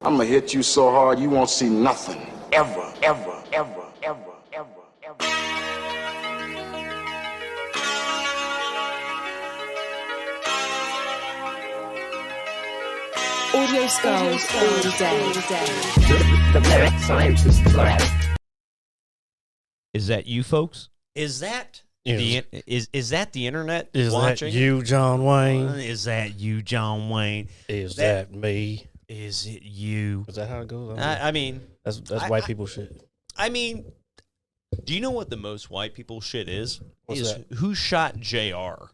I'm gonna hit you so hard you won't see nothing. Ever, ever, ever, ever, ever, ever. Audio skulls all day. The lyric scientist lab. Is that you, folks? Is that is that the internet Is watching? that you, John Wayne? Is that you, John Wayne? Is that me? Is it you? Is that how it goes? I mean, that's white people shit. I mean, do you know what the most white people shit is? What's is that? Who shot JR?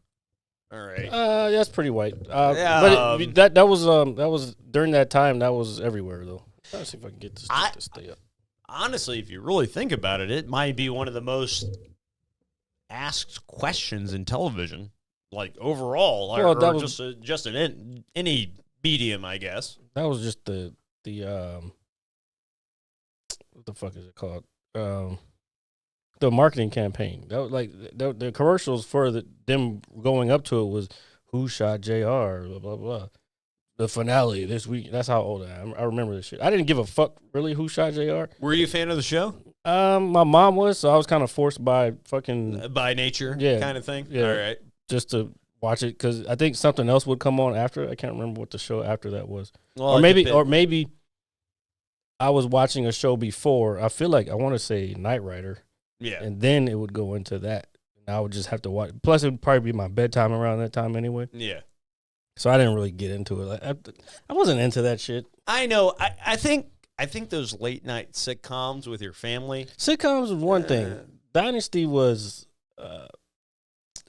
All right. That's pretty white. Yeah, But that was during that time. That was everywhere though. Let's see if I can get this to stay up. Honestly, if you really think about it, it might be one of the most asked questions in television, like overall, Well, or that was, just in any medium, I guess. that was just the what the fuck is it called? The marketing campaign. That was like the commercials for them going up to it was who shot JR, blah blah blah. The finale this week. That's how old I am. I remember this shit. I didn't give a fuck really who shot JR. Were you a fan of the show? My mom was, so I was kind of forced by fucking By nature, Yeah. kind of thing? Yeah. All right. just to watch it because I think something else would come on after. I can't remember what the show after that was. Well, or it maybe I was watching a show before. I feel like I want to say Knight Rider, yeah. and then it would go into that. And I would just have to watch. Plus, it would probably be my bedtime around that time anyway. Yeah. So I didn't really get into it. I wasn't into that shit. I know. I think those late night sitcoms with your family. Sitcoms was one thing. Dynasty was.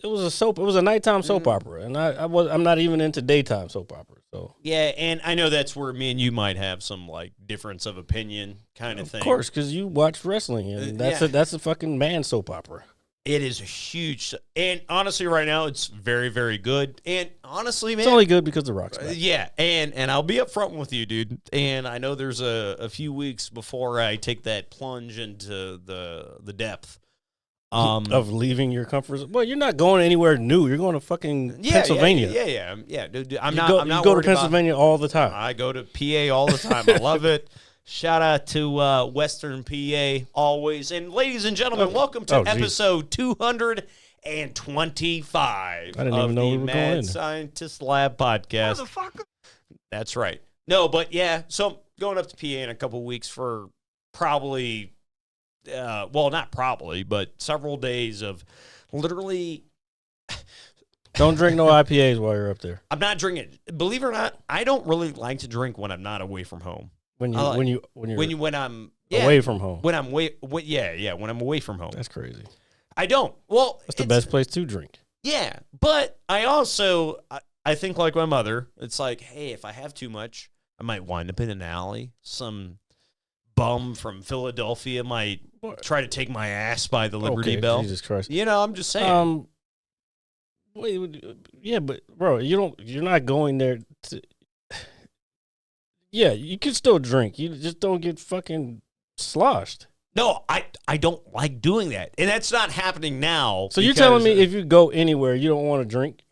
It was a soap. It was a nighttime soap opera, and I'm not even into daytime soap opera. So Yeah, and I know that's where me and you might have some like difference of opinion kind of thing. of course, because you watch wrestling, and that's a fucking man soap opera. It is a huge, and honestly, right now it's very, very good. And honestly, man, It's only good because the Rock's back. yeah, and I'll be upfront with you, dude. And I know there's a few weeks before I take that plunge into the depth. Of leaving your comfort zone. Well, you're not going anywhere new. You're going to fucking Pennsylvania. Yeah. Dude, I'm You not. go, I'm not you go to worried about- Pennsylvania all the time. I go to PA all the time. I love it. Shout out to Western PA always. And ladies and gentlemen, welcome to episode 225 I didn't of even know the we were going Mad in. Scientist Lab podcast. That's right. No, but yeah, so I'm going up to PA in a couple weeks for probably, well, not probably, but several days of literally. Don't drink no IPAs while you're up there. I'm not drinking. Believe it or not, I don't really like to drink when I'm not away from home. When I'm Away from home. When I'm when I'm away from home. That's crazy. I don't. Well, That's the best place to drink. Yeah, but I also I think like my mother. It's like, hey, if I have too much, I might wind up in an alley. Some bum from Philadelphia might try to take my ass by the Liberty Bell. Jesus Christ. You know, I'm just saying. Yeah, but bro, you're not going there to. Yeah, you can still drink. You just don't get fucking sloshed. No, I don't like doing that, and that's not happening now. So you're telling me if you go anywhere, you don't want to drink?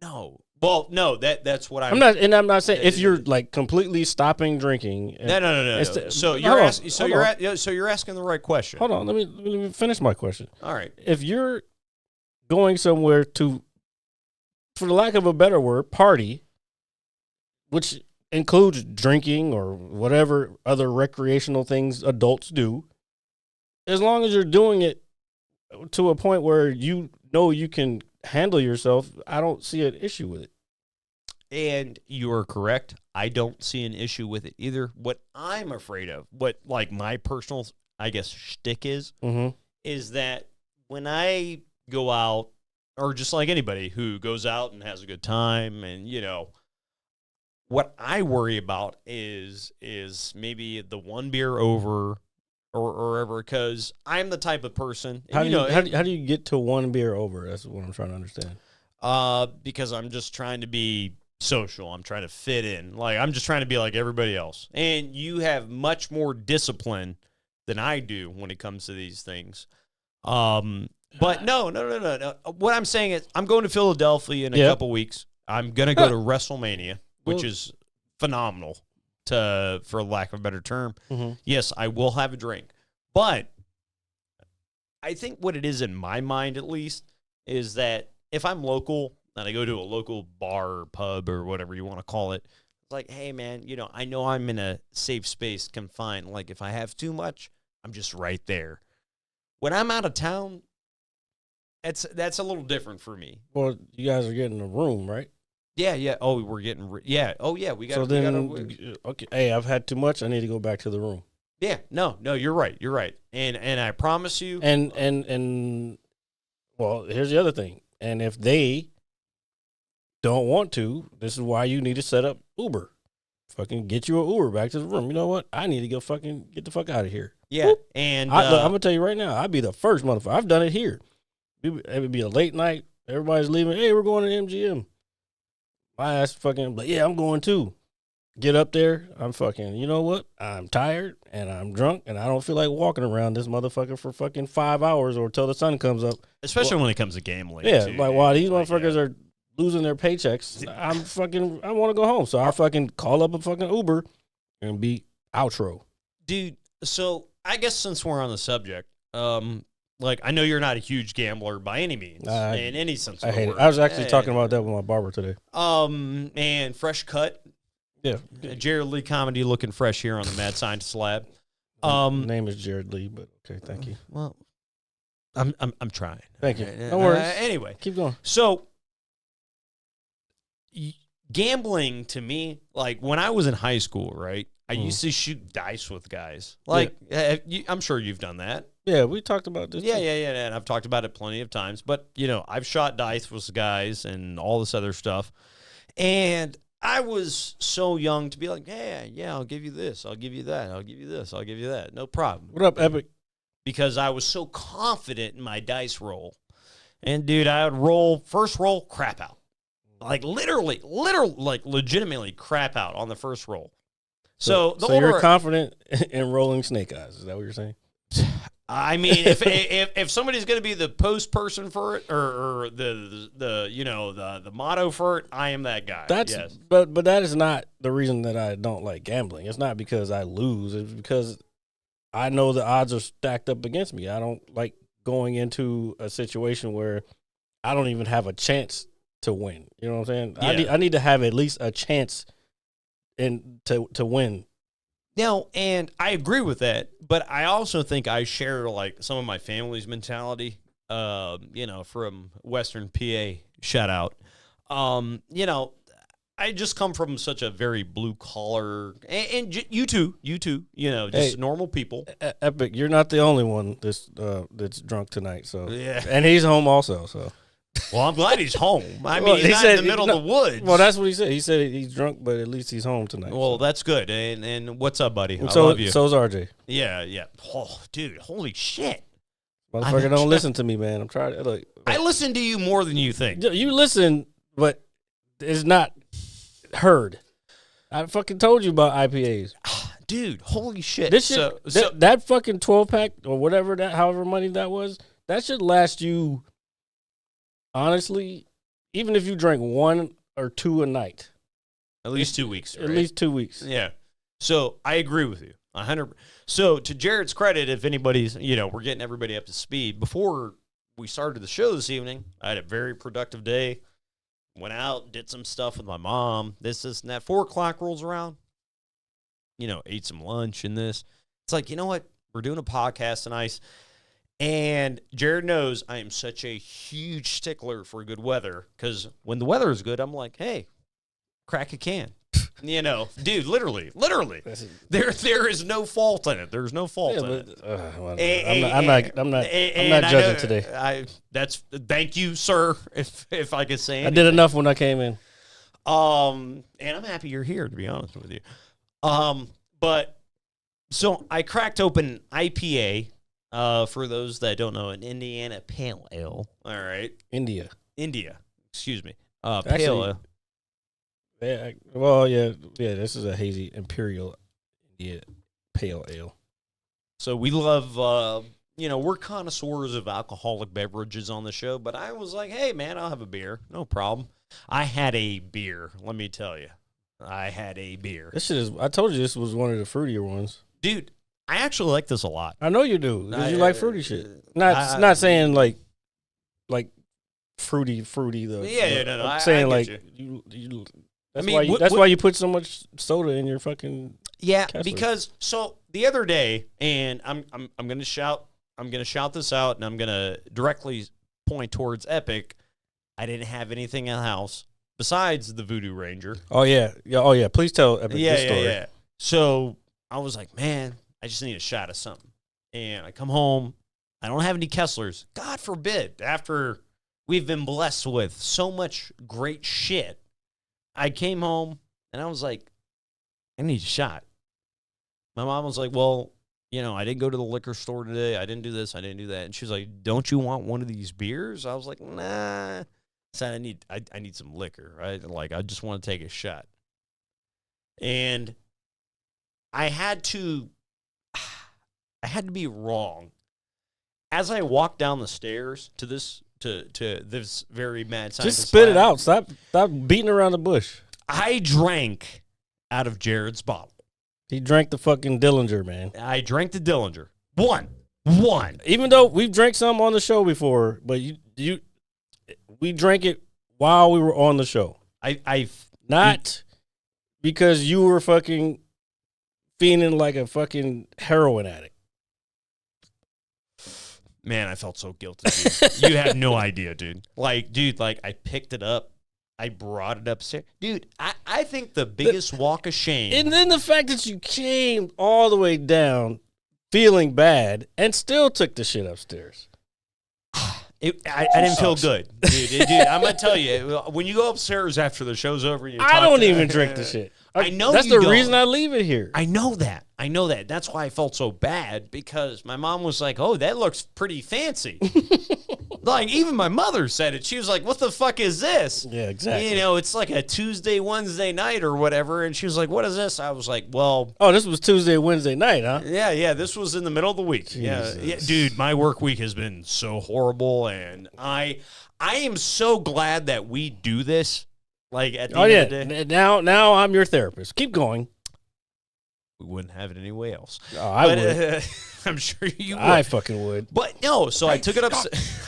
No. Well, no, that's what I'm not saying if you're like completely stopping drinking. No. So you're asking the right question. Hold on, let me finish my question. All right. If you're going somewhere to, for the lack of a better word, party, which includes drinking or whatever other recreational things adults do, as long as you're doing it to a point where you know you can handle yourself, I don't see an issue with it. And you are correct. I don't see an issue with it either. What I'm afraid of, what like my personal, I guess, shtick is that when I go out, or just like anybody who goes out and has a good time, and you know, what I worry about is maybe the one beer over or ever, because I'm the type of person. How do you get to one beer over? That's what I'm trying to understand. Because I'm just trying to be social. I'm trying to fit in. Like I'm just trying to be like everybody else. And you have much more discipline than I do when it comes to these things. But no. What I'm saying is I'm going to Philadelphia in a couple weeks. I'm going to go to WrestleMania, which is phenomenal. for lack of a better term. Yes, I will have a drink. But I think what it is in my mind, at least, is that if I'm local and I go to a local bar or pub or whatever you want to call it, it's like, hey, man, I know I'm in a safe space, confined. Like, if I have too much, I'm just right there. When I'm out of town, that's a little different for me. Well, you guys are getting a room, right? Yeah. Oh, we're getting. Yeah. Oh, yeah. We got. So then, okay. Hey, I've had too much. I need to go back to the room. Yeah. No. You're right. And I promise you. And well, here's the other thing. And if they don't want to, this is why you need to set up Uber. Fucking get you an Uber back to the room. You know what? I need to go fucking get the fuck out of here. Yeah. Whoop. And look, I'm gonna tell you right now, I'd be the first motherfucker. I've done it here. It would be a late night. Everybody's leaving. Hey, we're going to MGM. My ass fucking, but yeah, I'm going too. Get up there. I'm fucking, you know what? I'm tired and I'm drunk and I don't feel like walking around this motherfucker for fucking 5 hours or till the sun comes up. especially when it comes to gambling. Yeah, too, like while these Like, motherfuckers are losing their paychecks, I want to go home. So I fucking call up a fucking Uber and be outro. Dude, so I guess since we're on the subject, like, I know you're not a huge gambler by any means, in any sense of I the hate word. it. I was actually talking about that with my barber today. And fresh cut. Yeah. Jared Leigh comedy looking fresh here on the Mad Scientist Lab. Name is Jared Leigh, but okay, thank you. Well, I'm trying. Thank you. No worries. Anyway, Keep going. so gambling to me, like when I was in high school, right? I used to shoot dice with guys. Like, I'm sure you've done that. Yeah, we talked about this. Yeah, and I've talked about it plenty of times. But, I've shot dice with guys and all this other stuff. And I was so young to be like, yeah, I'll give you this. I'll give you that. I'll give you this. I'll give you that. No problem. What up, Epic? Because I was so confident in my dice roll. And, dude, I would first roll, crap out. Like, literally, like, legitimately crap out on the first roll. So you're confident in rolling snake eyes. Is that what you're saying? I mean, if somebody's going to be the post person for it, or the motto for it, I am that guy. Yes. But that is not the reason that I don't like gambling. It's not because I lose. It's because I know the odds are stacked up against me. I don't like going into a situation where I don't even have a chance to win. You know what I'm saying? Yeah. I need to have at least a chance to win. Now, and I agree with that, but I also think I share like some of my family's mentality. From Western PA, shout out. I just come from such a very blue collar, and you too, just normal people. Epic, you're not the only one that's drunk tonight. So yeah, and he's home also. So. Well, I'm glad he's home. I mean, he's not in the middle of the woods. Well, that's what he said. He said he's drunk, but at least he's home tonight. Well, that's good. And what's up, buddy? I so, love you. So's RJ. Yeah. Oh, dude, holy shit. Motherfucker, don't listen to me, man. I'm trying to look. I listen to you more than you think. You listen, but it's not heard. I fucking told you about IPAs. Dude, holy shit. This shit, that fucking 12-pack or whatever, however money that was, that should last you, honestly, even if you drank 1 or 2 a night. At least 2 weeks. At least 2 weeks. Yeah. So I agree with you. 100. So to Jared's credit, if anybody's, we're getting everybody up to speed. Before we started the show this evening, I had a very productive day. Went out, did some stuff with my mom. This and that. 4 o'clock rolls around. Ate some lunch and this. It's like, you know what? We're doing a podcast tonight. And Jared knows I am such a huge stickler for good weather, because when the weather is good, I'm like, hey, crack a can. Dude, literally. There is no fault in it. There's no fault in it. I'm not judging today. Thank you, sir, if I could say anything. I did enough when I came in. And I'm happy you're here, to be honest with you. But so I cracked open IPA. For those that don't know, an Indiana Pale Ale. All right. India. Excuse me. Actually, Pale Ale. Yeah. Well, yeah. This is a hazy Imperial India Pale Ale. So we love, we're connoisseurs of alcoholic beverages on the show, but I was like, hey, man, I'll have a beer. No problem. I had a beer, let me tell you. I had a beer. This shit is. I told you this was one of the fruitier ones. Dude, I actually like this a lot. I know you do because you like fruity shit. Not saying like fruity. No. I'm saying I like get you. That's why you put so much soda in your fucking. Yeah, Kessler. because so the other day, and I'm gonna shout this out, and I'm gonna directly point towards Epic. I didn't have anything in the house besides the Voodoo Ranger. Oh yeah. Please tell Epic this story. Yeah. So I was like, man, I just need a shot of something. And I come home, I don't have any Kesslers. God forbid, after we've been blessed with so much great shit, I came home and I was like, I need a shot. My mom was like, well, I didn't go to the liquor store today. I didn't do this. I didn't do that. And she was like, don't you want one of these beers? I was like, nah. I said, I need some liquor, right? Like, I just want to take a shot. And I had to be wrong. As I walked down the stairs to this very mad scientist Just spit it lab, out. Stop beating around the bush. I drank out of Jared's bottle. He drank the fucking Dillinger, man. I drank the Dillinger. One. Even though we've drank some on the show before, but we drank it while we were on the show. Not because you were fucking feeling like a fucking heroin addict. Man, I felt so guilty, dude. You have no idea, dude. Like, I picked it up. I brought it upstairs. Dude, I think the biggest walk of shame. And then the fact that you came all the way down feeling bad and still took the shit upstairs. I didn't feel good. Dude, I'm going to tell you, when you go upstairs after the show's over, I don't even drink the shit. I know that's you the don't. reason I leave it here. I know that. That's why I felt so bad, because my mom was like, oh, that looks pretty fancy. Like, even my mother said it. She was like, what the fuck is this? Yeah, exactly. It's like a Tuesday, Wednesday night or whatever. And she was like, what is this? I was like, well. Oh, this was Tuesday, Wednesday night, huh? Yeah. This was in the middle of the week. Yeah, dude, my work week has been so horrible. And I am so glad that we do this. Like, at the end of the day. Now I'm your therapist. Keep going. We wouldn't have it any way else. Oh, I would. I'm sure you would. I fucking would. But no, so I took it up.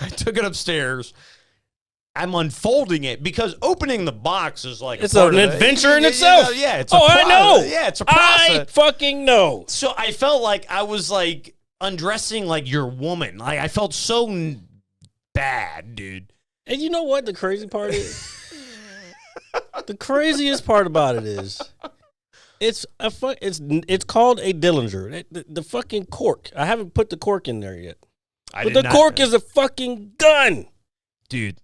I took it upstairs. I'm unfolding it because opening the box is like it's an adventure in itself. Yeah, it's. I know. Yeah, it's a process. I fucking know. So I felt like I was like undressing like your woman. Like I felt so bad, dude. And you know what the crazy part is? The craziest part about it is. It's called a Dillinger. The fucking cork. I haven't put the cork in there yet. But the cork is a fucking gun. Dude.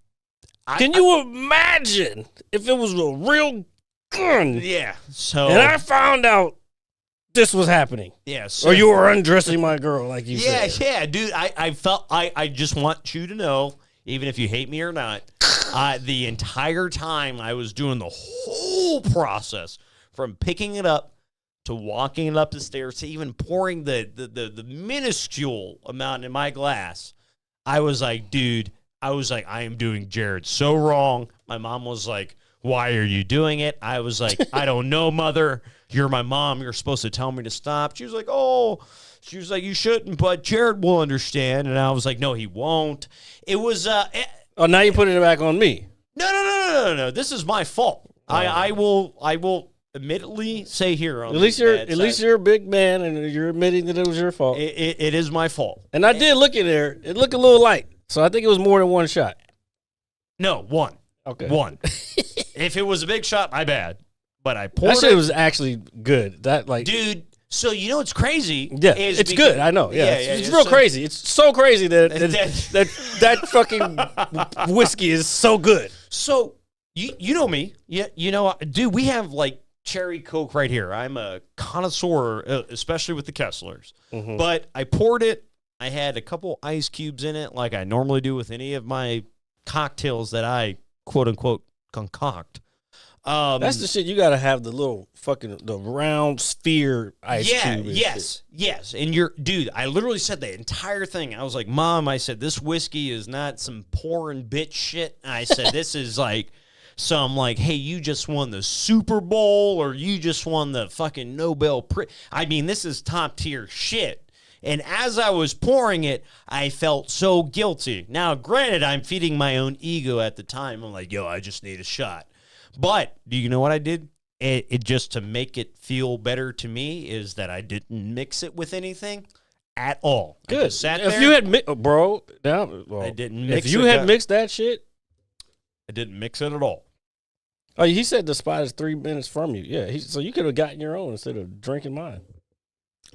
Can you imagine if it was a real gun? Yeah. So and I found out this was happening. Yeah. Or you were undressing my girl like you said. Yeah, dude. I just want you to know, even if you hate me or not, the entire time I was doing the whole process from picking it up to walking it up the stairs to even pouring the minuscule amount in my glass, I was like, dude, I am doing Jared so wrong. My mom was like, why are you doing it? I was like, I don't know, mother. You're my mom. You're supposed to tell me to stop. She was like, you shouldn't, but Jared will understand. And I was like, no, he won't. It was... oh, now you're putting it back on me. No. This is my fault. I will admittedly say here on at least you're a big man and you're admitting that it was your fault. It is my fault. And I did look in there. It looked a little light. So I think it was more than one shot. No, one. Okay. One. If it was a big shot, my bad. But I poured that shit was actually good. Dude, so you know what's crazy? Yeah, it's good. I know. Yeah, it's real crazy. It's so crazy that fucking whiskey is so good. So you know me. Yeah, dude, we have like cherry Coke right here. I'm a connoisseur, especially with the Kesslers. Mm-hmm. But I poured it. I had a couple ice cubes in it, like I normally do with any of my cocktails that I quote unquote concoct. That's the shit. You gotta have the little the round sphere ice cube. Yes. And dude, I literally said the entire thing. I was like, Mom, I said, this whiskey is not some pouring bitch shit. And I said, this is like, some like, hey, you just won the Super Bowl or you just won the fucking Nobel Prize. I mean, this is top tier shit. And as I was pouring it, I felt so guilty. Now, granted, I'm feeding my own ego at the time. I'm like, yo, I just need a shot. But do you know what I did? It just to make it feel better to me is that I didn't mix it with anything at all. I Good. just sat If there. you had, bro, now, well, I didn't mix if you it. had mixed that shit, I didn't mix it at all. oh, he said the spot is 3 minutes from you. Yeah, so you could have gotten your own instead of drinking mine.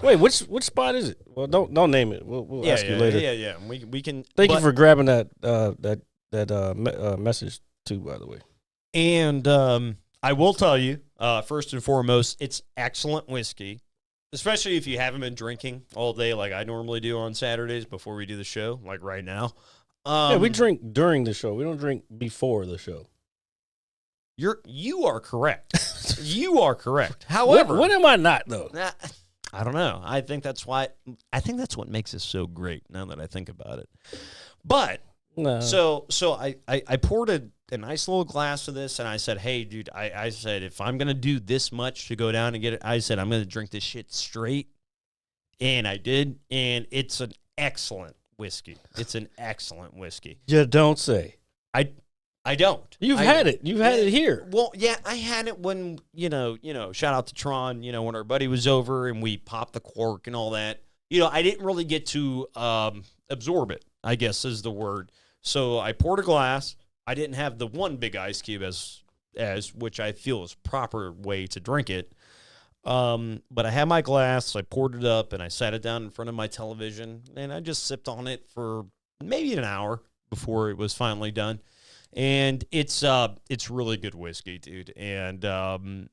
Wait, which spot is it? Well, don't name it. We'll ask you later. Yeah. We can. Thank you for grabbing that message too. By the way, And I will tell you, first and foremost, it's excellent whiskey, especially if you haven't been drinking all day like I normally do on Saturdays before we do the show, like right now. yeah, we drink during the show. We don't drink before the show. You are correct. You are correct. However, when am I not though? I don't know. I think that's what makes it so great. Now that I think about it, but No. so I poured a nice little glass of this, and I said, hey, dude, I said if I'm gonna do this much to go down and get it, I said I'm gonna drink this shit straight, and I did, and it's an excellent whiskey. It's an excellent whiskey. You don't say. I don't. You've had it. You've had it here. Well, yeah, I had it when, shout out to Tron, when our buddy was over and we popped the cork and all that. I didn't really get to absorb it, I guess is the word. So I poured a glass. I didn't have the one big ice cube as which I feel is proper way to drink it. But I had my glass, I poured it up, and I sat it down in front of my television, and I just sipped on it for maybe an hour before it was finally done. And it's really good whiskey, dude. And I'm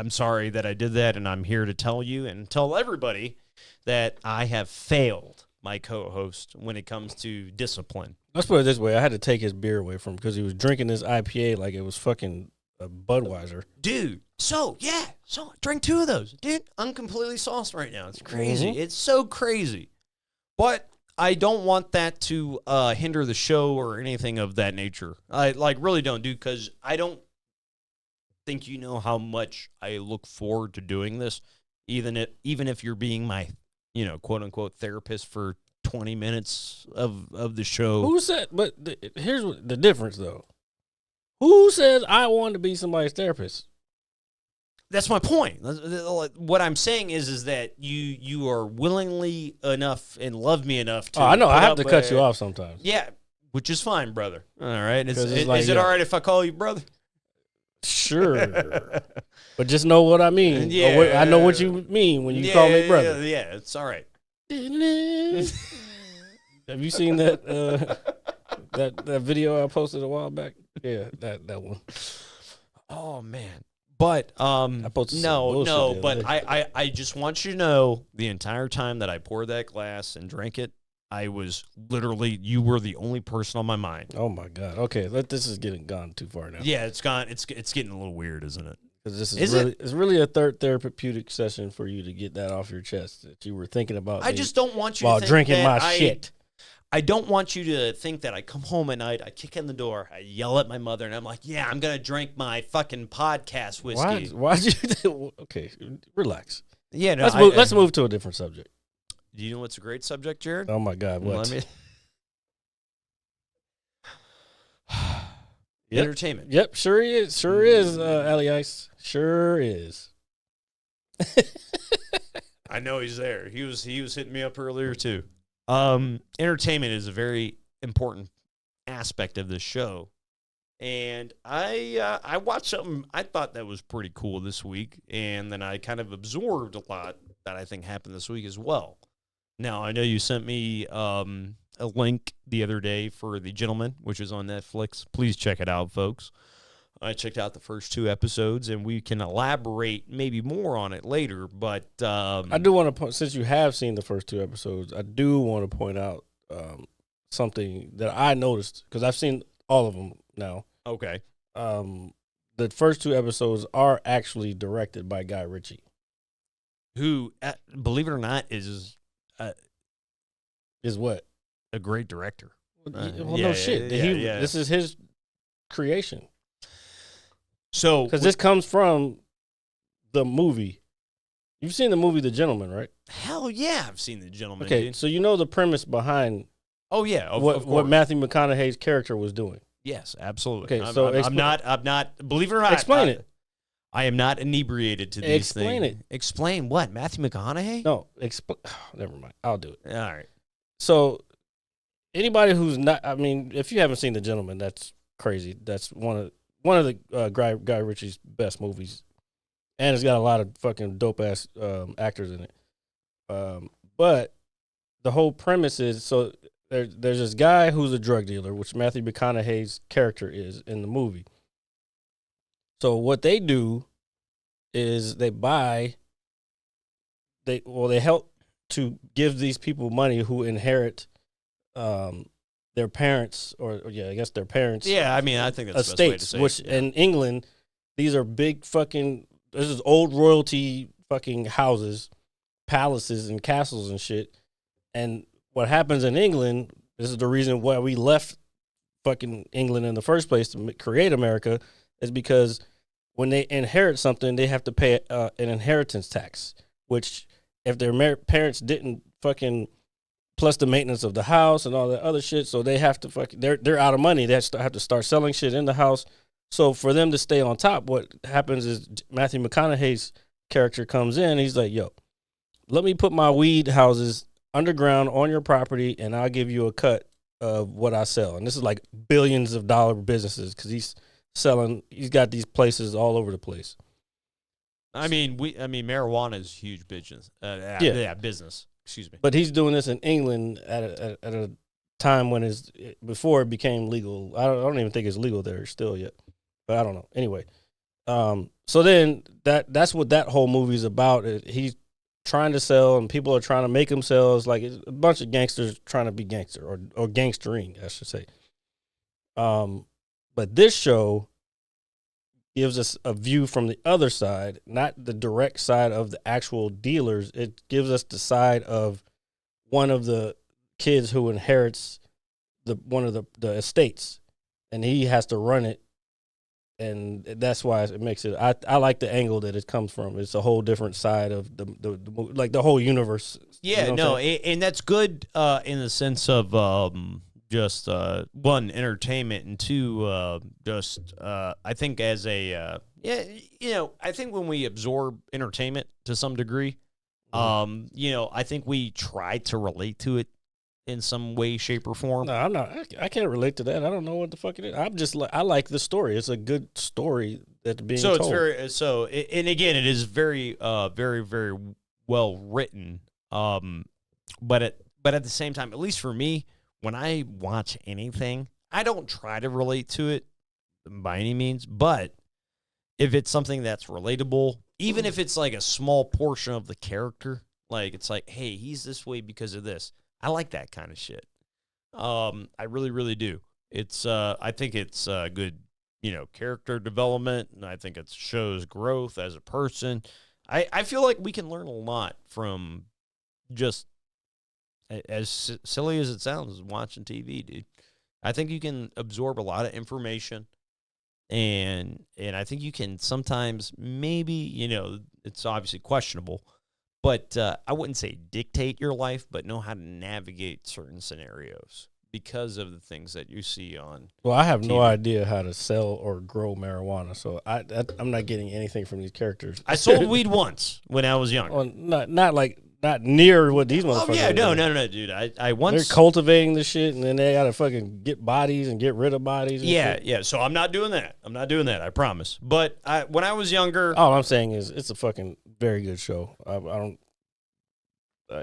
sorry that I did that, and I'm here to tell you and tell everybody that I have failed my co-host when it comes to discipline. Let's put it this way. I had to take his beer away from him because he was drinking this IPA like it was fucking a Budweiser. Dude, so I drank 2 of those. Dude, I'm completely sauced right now. It's crazy. It's so crazy. But I don't want that to hinder the show or anything of that nature. I really don't, dude, because I don't think you know how much I look forward to doing this, even if you're being my, quote unquote therapist for 20 minutes of the show. Who said? But here's the difference, though. Who says I want to be somebody's therapist? That's my point. What I'm saying is that you are willingly enough and love me enough to. Oh, I know. I have to cut you off sometimes. Yeah, which is fine, brother. All right. Is like, it all right if I call you brother? Sure. But just know what I mean. Yeah. I know what you mean when you call me brother. Yeah, it's all right. Have you seen that that video I posted a while back? Yeah, that one. Oh man. But I posted no, but I just want you to know the entire time that I poured that glass and drank it, I was literally, you were the only person on my mind. Oh my God. Okay, this is gone too far now. Yeah, it's getting a little weird, isn't it? Because this is really, it's really a third therapeutic session for you to get that off your chest that you were thinking about. I just don't want you while to think drinking that my shit. I don't want you to think that I come home at night, I kick in the door, I yell at my mother, and I'm like, yeah, I'm going to drink my fucking podcast whiskey. Why'd you okay, relax. Yeah, no, let's move to a different subject. Do you know what's a great subject, Jared? Oh my God, what? Yep. Entertainment. Yep, sure is, Allie Ice. Sure is. I know he's there. He was hitting me up earlier too. Entertainment is a very important aspect of this show, and I watched something I thought that was pretty cool this week, and then I kind of absorbed a lot that I think happened this week as well. Now I know you sent me a link the other day for The Gentleman, which is on Netflix. Please check it out, folks. I checked out the first 2 episodes, and we can elaborate maybe more on it later. But I do want to, since you have seen the first 2 episodes, I do want to point out something that I noticed because I've seen all of them now. Okay. The first 2 episodes are actually directed by Guy Ritchie, who, believe it or not, is what? A great director. Well, no shit. Yeah. This is his creation. So Because this comes from the movie. You've seen the movie The Gentleman, right? hell yeah, I've seen The Gentleman. Okay, Dude. so you know the premise behind Oh yeah, of what course. Matthew McConaughey's character was doing. Yes, absolutely. Okay, so I'm not. Believe it or not, Explain it. I am not inebriated to these Explain things. it. Explain what? Matthew McConaughey? No, never mind. I'll do it. All right. So anybody who's not, I mean, if you haven't seen The Gentleman, that's crazy. That's one of the Guy Ritchie's best movies, and it's got a lot of fucking dope ass actors in it. But the whole premise is so there's this guy who's a drug dealer, which Matthew McConaughey's character is in the movie. So what they do is they help to give these people money who inherit their parents I guess their parents. Yeah, I mean, I think that's the best way to estates, say which it. Yeah. in England, these are big fucking, this is old royalty fucking houses, palaces and castles and shit. And what happens in England, this is the reason why we left fucking England in the first place to create America, is because when they inherit something, they have to pay an inheritance tax, which if their parents didn't fucking, plus the maintenance of the house and all that other shit, so they have to fucking, they're out of money. They have to start selling shit in the house. So for them to stay on top, what happens is Matthew McConaughey's character comes in. He's like, yo, let me put my weed houses underground on your property, and I'll give you a cut of what I sell. And this is like billions of dollar businesses because he's got these places all over the place. I mean, marijuana is huge business. Business. Excuse me. But he's doing this in England at a time when before it became legal. I don't even think it's legal there still yet, but I don't know. Anyway, so then that's what that whole movie's about. He's trying to sell, and people are trying to make him sell. It's like a bunch of gangsters trying to be gangster or gangstering, I should say. But this show gives us a view from the other side, not the direct side of the actual dealers. It gives us the side of one of the kids who inherits one of the estates, and he has to run it. And that's why it makes it. I like the angle that it comes from. It's a whole different side of the like the whole universe. Yeah, you know and that's good in the sense of just one, entertainment, and two, I think as a I think when we absorb entertainment to some degree, I think we try to relate to it in some way, shape, or form. No, I'm not. I can't relate to that. I don't know what the fuck it is. I'm just like, I like the story. It's a good story that's being told. And again, it is very, very, very well written. But at the same time, at least for me, when I watch anything, I don't try to relate to it by any means. But if it's something that's relatable, even if it's like a small portion of the character, like it's like, hey, he's this way because of this. I like that kind of shit. I really, really do. It's I think it's good, character development, and I think it shows growth as a person. I feel like we can learn a lot from just as silly as it sounds, watching TV, dude. I think you can absorb a lot of information, and I think you can sometimes maybe, it's obviously questionable, but I wouldn't say dictate your life, but know how to navigate certain scenarios because of the things that you see on. Well, I have TV. no idea how to sell or grow marijuana, so I'm not getting anything from these characters. I sold weed once when I was younger. Well, not near what these motherfuckers. Oh yeah, are doing. no, dude. I once. They're cultivating the shit, and then they gotta fucking get bodies and get rid of bodies. And shit. Yeah. So I'm not doing that. I promise. But when I was younger, All I'm saying is it's a fucking very good show. I don't.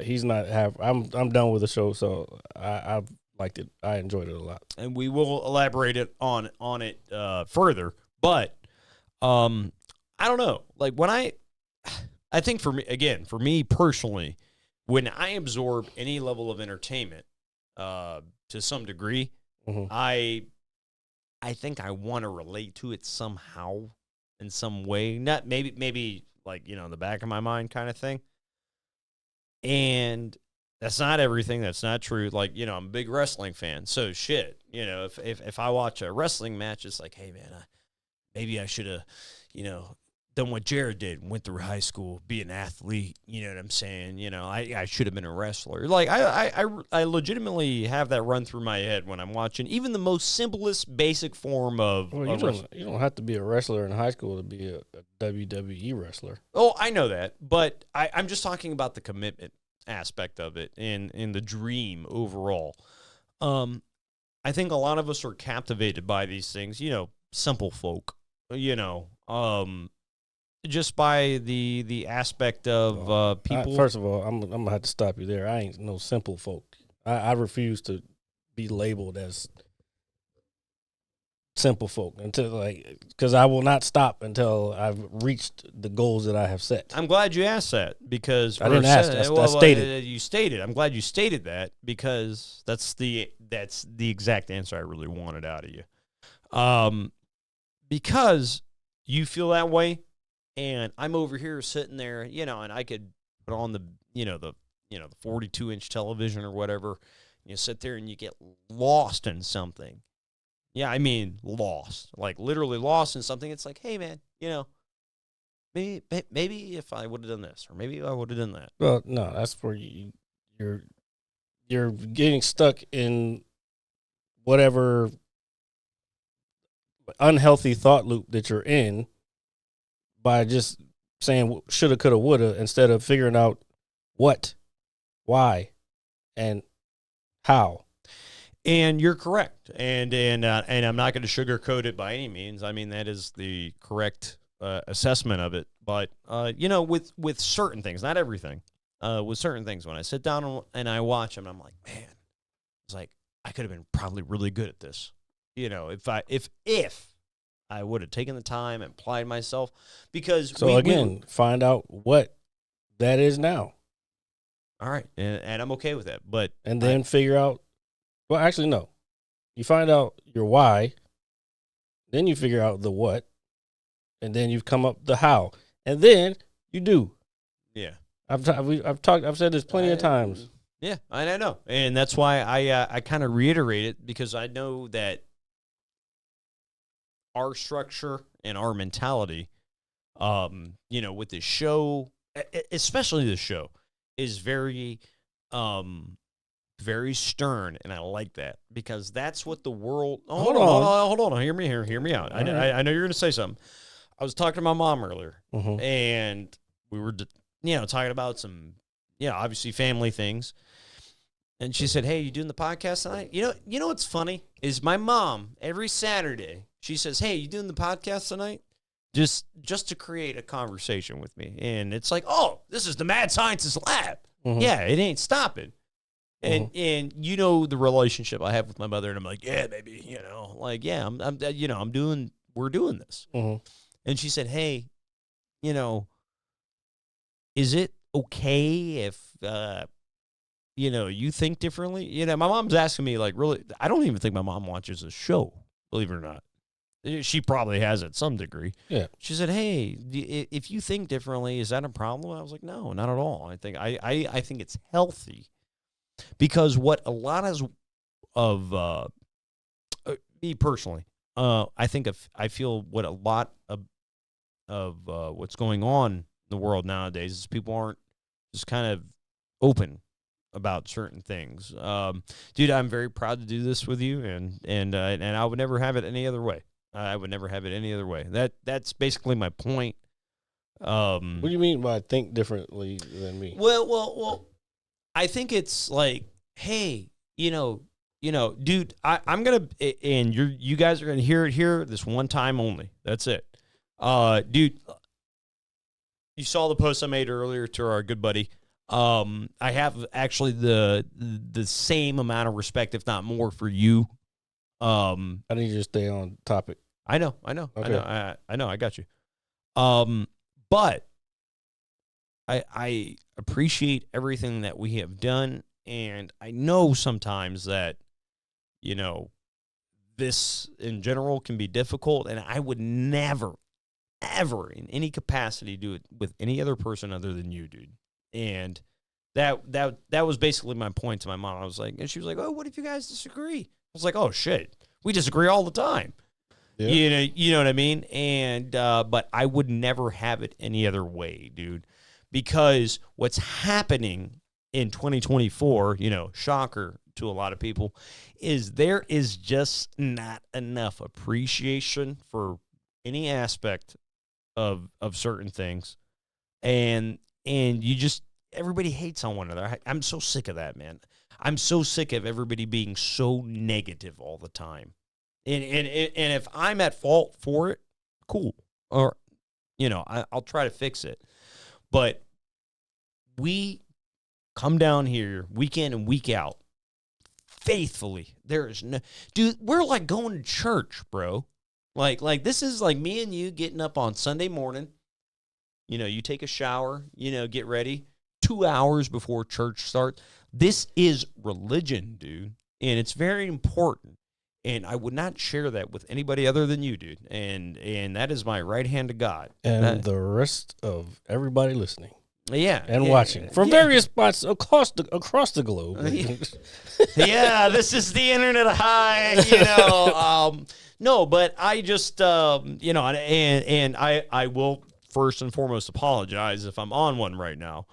He's not have. I'm done with the show, so I've liked it. I enjoyed it a lot. and we will elaborate on it further. But I don't know. Like when I think for me personally, when I absorb any level of entertainment to some degree, Mhm. I think I want to relate to it somehow in some way. Not maybe like, in the back of my mind kind of thing. And that's not everything. That's not true. Like, I'm a big wrestling fan. So shit, if I watch a wrestling match, it's like, hey man, maybe I should have, done what Jared did, went through high school, be an athlete. You know what I'm saying? I should have been a wrestler. Like I legitimately have that run through my head when I'm watching even the most simplest, basic form of. Well, you don't have to be a wrestler in high school to be a WWE wrestler. Oh, I know that, but I'm just talking about the commitment aspect of it and the dream overall. I think a lot of us are captivated by these things. Simple folk. Just by the aspect of people. First of all, I'm gonna have to stop you there. I ain't no simple folk. I refuse to be labeled as simple folk because I will not stop until I've reached the goals that I have set. I'm glad you asked that because I didn't ask. I stated. You stated. I'm glad you stated that because that's the exact answer I really wanted out of you. Because you feel that way. And I'm over here sitting there, and I could put on the 42-inch television or whatever. You sit there and you get lost in something. Yeah, I mean lost, like literally lost in something. It's like, hey, man, maybe if I would have done this, or maybe I would have done that. Well, no, that's where you're getting stuck in whatever unhealthy thought loop that you're in. By just saying shoulda, coulda, woulda, instead of figuring out what, why, and how. And you're correct. And I'm not going to sugarcoat it by any means. I mean, that is the correct assessment of it. But, with certain things, not everything, with certain things, when I sit down and I watch them, I'm like, man, it's like, I could have been probably really good at this. If I would have taken the time and applied myself because find out what that is now. All right. And I'm okay with that. But and then figure out, well, actually, no, you find out your why, then you figure out the what, and then you've come up the how, and then you do. Yeah. I've said this plenty of times. Yeah, I know. And that's why I kind of reiterate it because I know that our structure and our mentality, with this show, especially this show, is very, very stern, and I like that because that's what the world. Oh, hold on, hear me out. I know you're going to say something. I was talking to my mom earlier, and we were, talking about some, obviously family things. And she said, "Hey, you doing the podcast tonight?" You know what's funny is my mom every Saturday she says, "Hey, you doing the podcast tonight?" Just to create a conversation with me, and it's like, "Oh, this is the Mad Scientist Lab." Yeah, it ain't stopping. And the relationship I have with my mother, and I'm like, "Yeah, baby," we're doing this. And she said, "Hey, is it okay if you think differently?" My mom's asking me, like, really, I don't even think my mom watches the show, believe it or not. She probably has at some degree. Yeah. She said, "Hey, if you think differently, is that a problem?" I was like, "No, not at all. I think I think it's healthy because what a lot of me personally, I feel what a lot of what's going on in the world nowadays is people aren't just kind of open about certain things. Dude, I'm very proud to do this with you, and I would never have it any other way. I would never have it any other way. That's basically my point. What do you mean by think differently than me? Well, I think it's like, hey, dude, I'm gonna, and you guys are gonna hear it here this one time only. That's it. Dude, you saw the post I made earlier to our good buddy. I have actually the same amount of respect, if not more, for you. I need you to stay on topic. I know. Okay. I know. I got you. But I appreciate everything that we have done, and I know sometimes that, this in general can be difficult, and I would never, ever in any capacity do it with any other person other than you, dude. And that was basically my point to my mom. I was like, and she was like, "Oh, what if you guys disagree?" I was like, "Oh shit, we disagree all the time." Yeah. You know what I mean? And but I would never have it any other way, dude. Because what's happening in 2024, shocker to a lot of people, is there is just not enough appreciation for any aspect of certain things. And you just everybody hates on one another. I'm so sick of that, man. I'm so sick of everybody being so negative all the time. And if I'm at fault for it, cool. Or, I'll try to fix it. But we come down here week in and week out faithfully. There is no, dude, we're like going to church, bro. Like this is like me and you getting up on Sunday morning. You take a shower, get ready 2 hours before church starts. This is religion, dude. And it's very important. And I would not share that with anybody other than you, dude. And that is my right hand to God. And the rest of everybody listening. Yeah. And watching from various spots across the globe. Yeah, this is the internet high, no, but I just, and I will first and foremost apologize if I'm on one right now.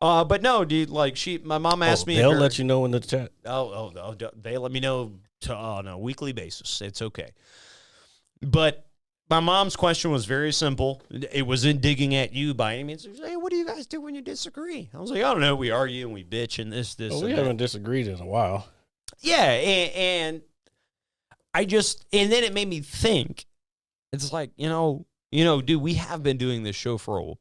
But no, dude, like my mom asked me. They'll let you know in the chat. Oh, they let me know on a weekly basis. It's okay. But my mom's question was very simple. It wasn't digging at you by any means. It was, hey, what do you guys do when you disagree? I was like, I don't know. We argue and we bitch and this. We haven't disagreed in a while. Yeah, and I just, and then it made me think. It's like, dude, we have been doing this show for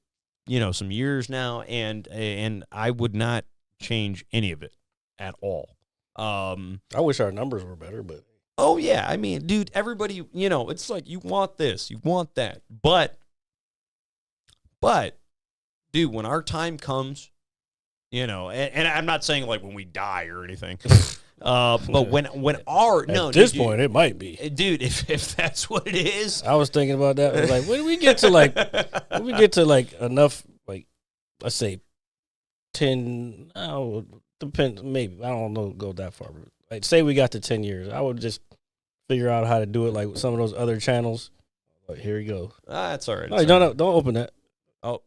some years now, and I would not change any of it at all. I wish our numbers were better, but oh yeah, I mean, dude, everybody, it's like you want this, you want that, but, dude, when our time comes, and I'm not saying like when we die or anything, but when our at this point it might be, dude, if that's what it is. I was thinking about that. I was like, when we get to enough, like, let's say 10, depends, maybe, I don't know, go that far, but like, say we got to 10 years, I would just figure out how to do it like with some of those other channels. Like, here you go. That's all right. No, don't open that. Oh,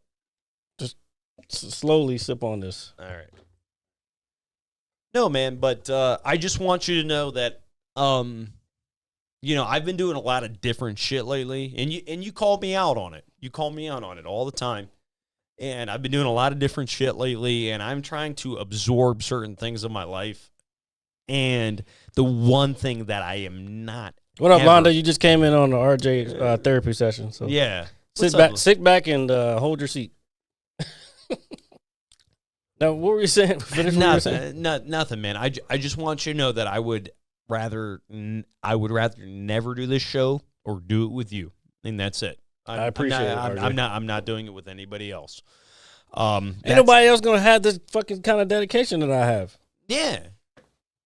just slowly sip on this. All right. No, man, but I just want you to know that, I've been doing a lot of different shit lately, and you called me out on it. You call me out on it all the time. And I've been doing a lot of different shit lately, and I'm trying to absorb certain things in my life. And the one thing that I am not. What up, Londa? You just came in on the RJ therapy session. So yeah. Sit back and hold your seat. Now, what were you saying? Nothing, man. I just want you to know that I would rather never do this show or do it with you. And that's it. I appreciate it. I'm not doing it with anybody else. Ain't nobody else gonna have this fucking kind of dedication that I have. Yeah.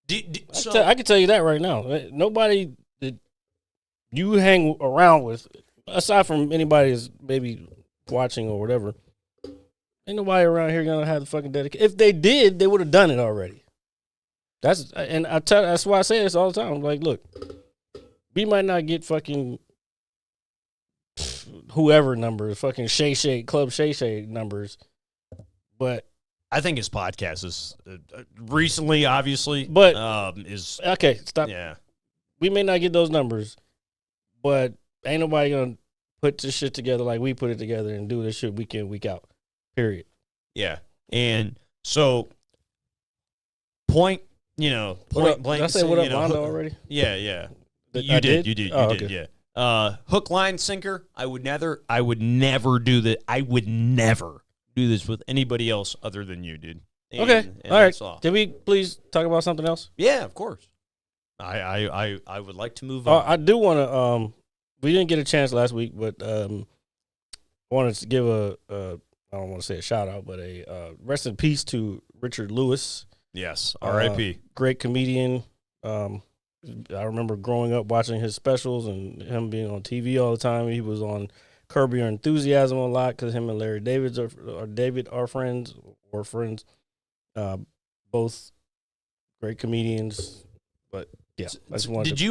I can tell you that right now. Nobody that you hang around with, aside from anybody that's maybe watching or whatever, ain't nobody around here gonna have the fucking dedication. If they did, they would have done it already. That's why I say this all the time. I'm like, look, we might not get fucking whoever numbers, fucking Club Shay numbers, but I think his podcast is recently, obviously, but is okay. Stop. Yeah, we may not get those numbers, but ain't nobody gonna put this shit together like we put it together and do this shit week in, week out. Period. Yeah, and so point blank. Did I say what up, Londa already? Yeah, yeah. You did. Yeah. Hook, line, sinker. I would never do that. I would never do this with anybody else other than you, dude. Okay. All right. Can we please talk about something else? Yeah, of course. I would like to move on. I do want to. We didn't get a chance last week, but wanted to give I don't want to say a shout out, but a rest in peace to Richard Lewis. Yes, R.I.P. Great comedian. I remember growing up watching his specials and him being on TV all the time. He was on Curb Your Enthusiasm a lot because him and Larry David are friends. Both great comedians, but Yeah. I just wanted Did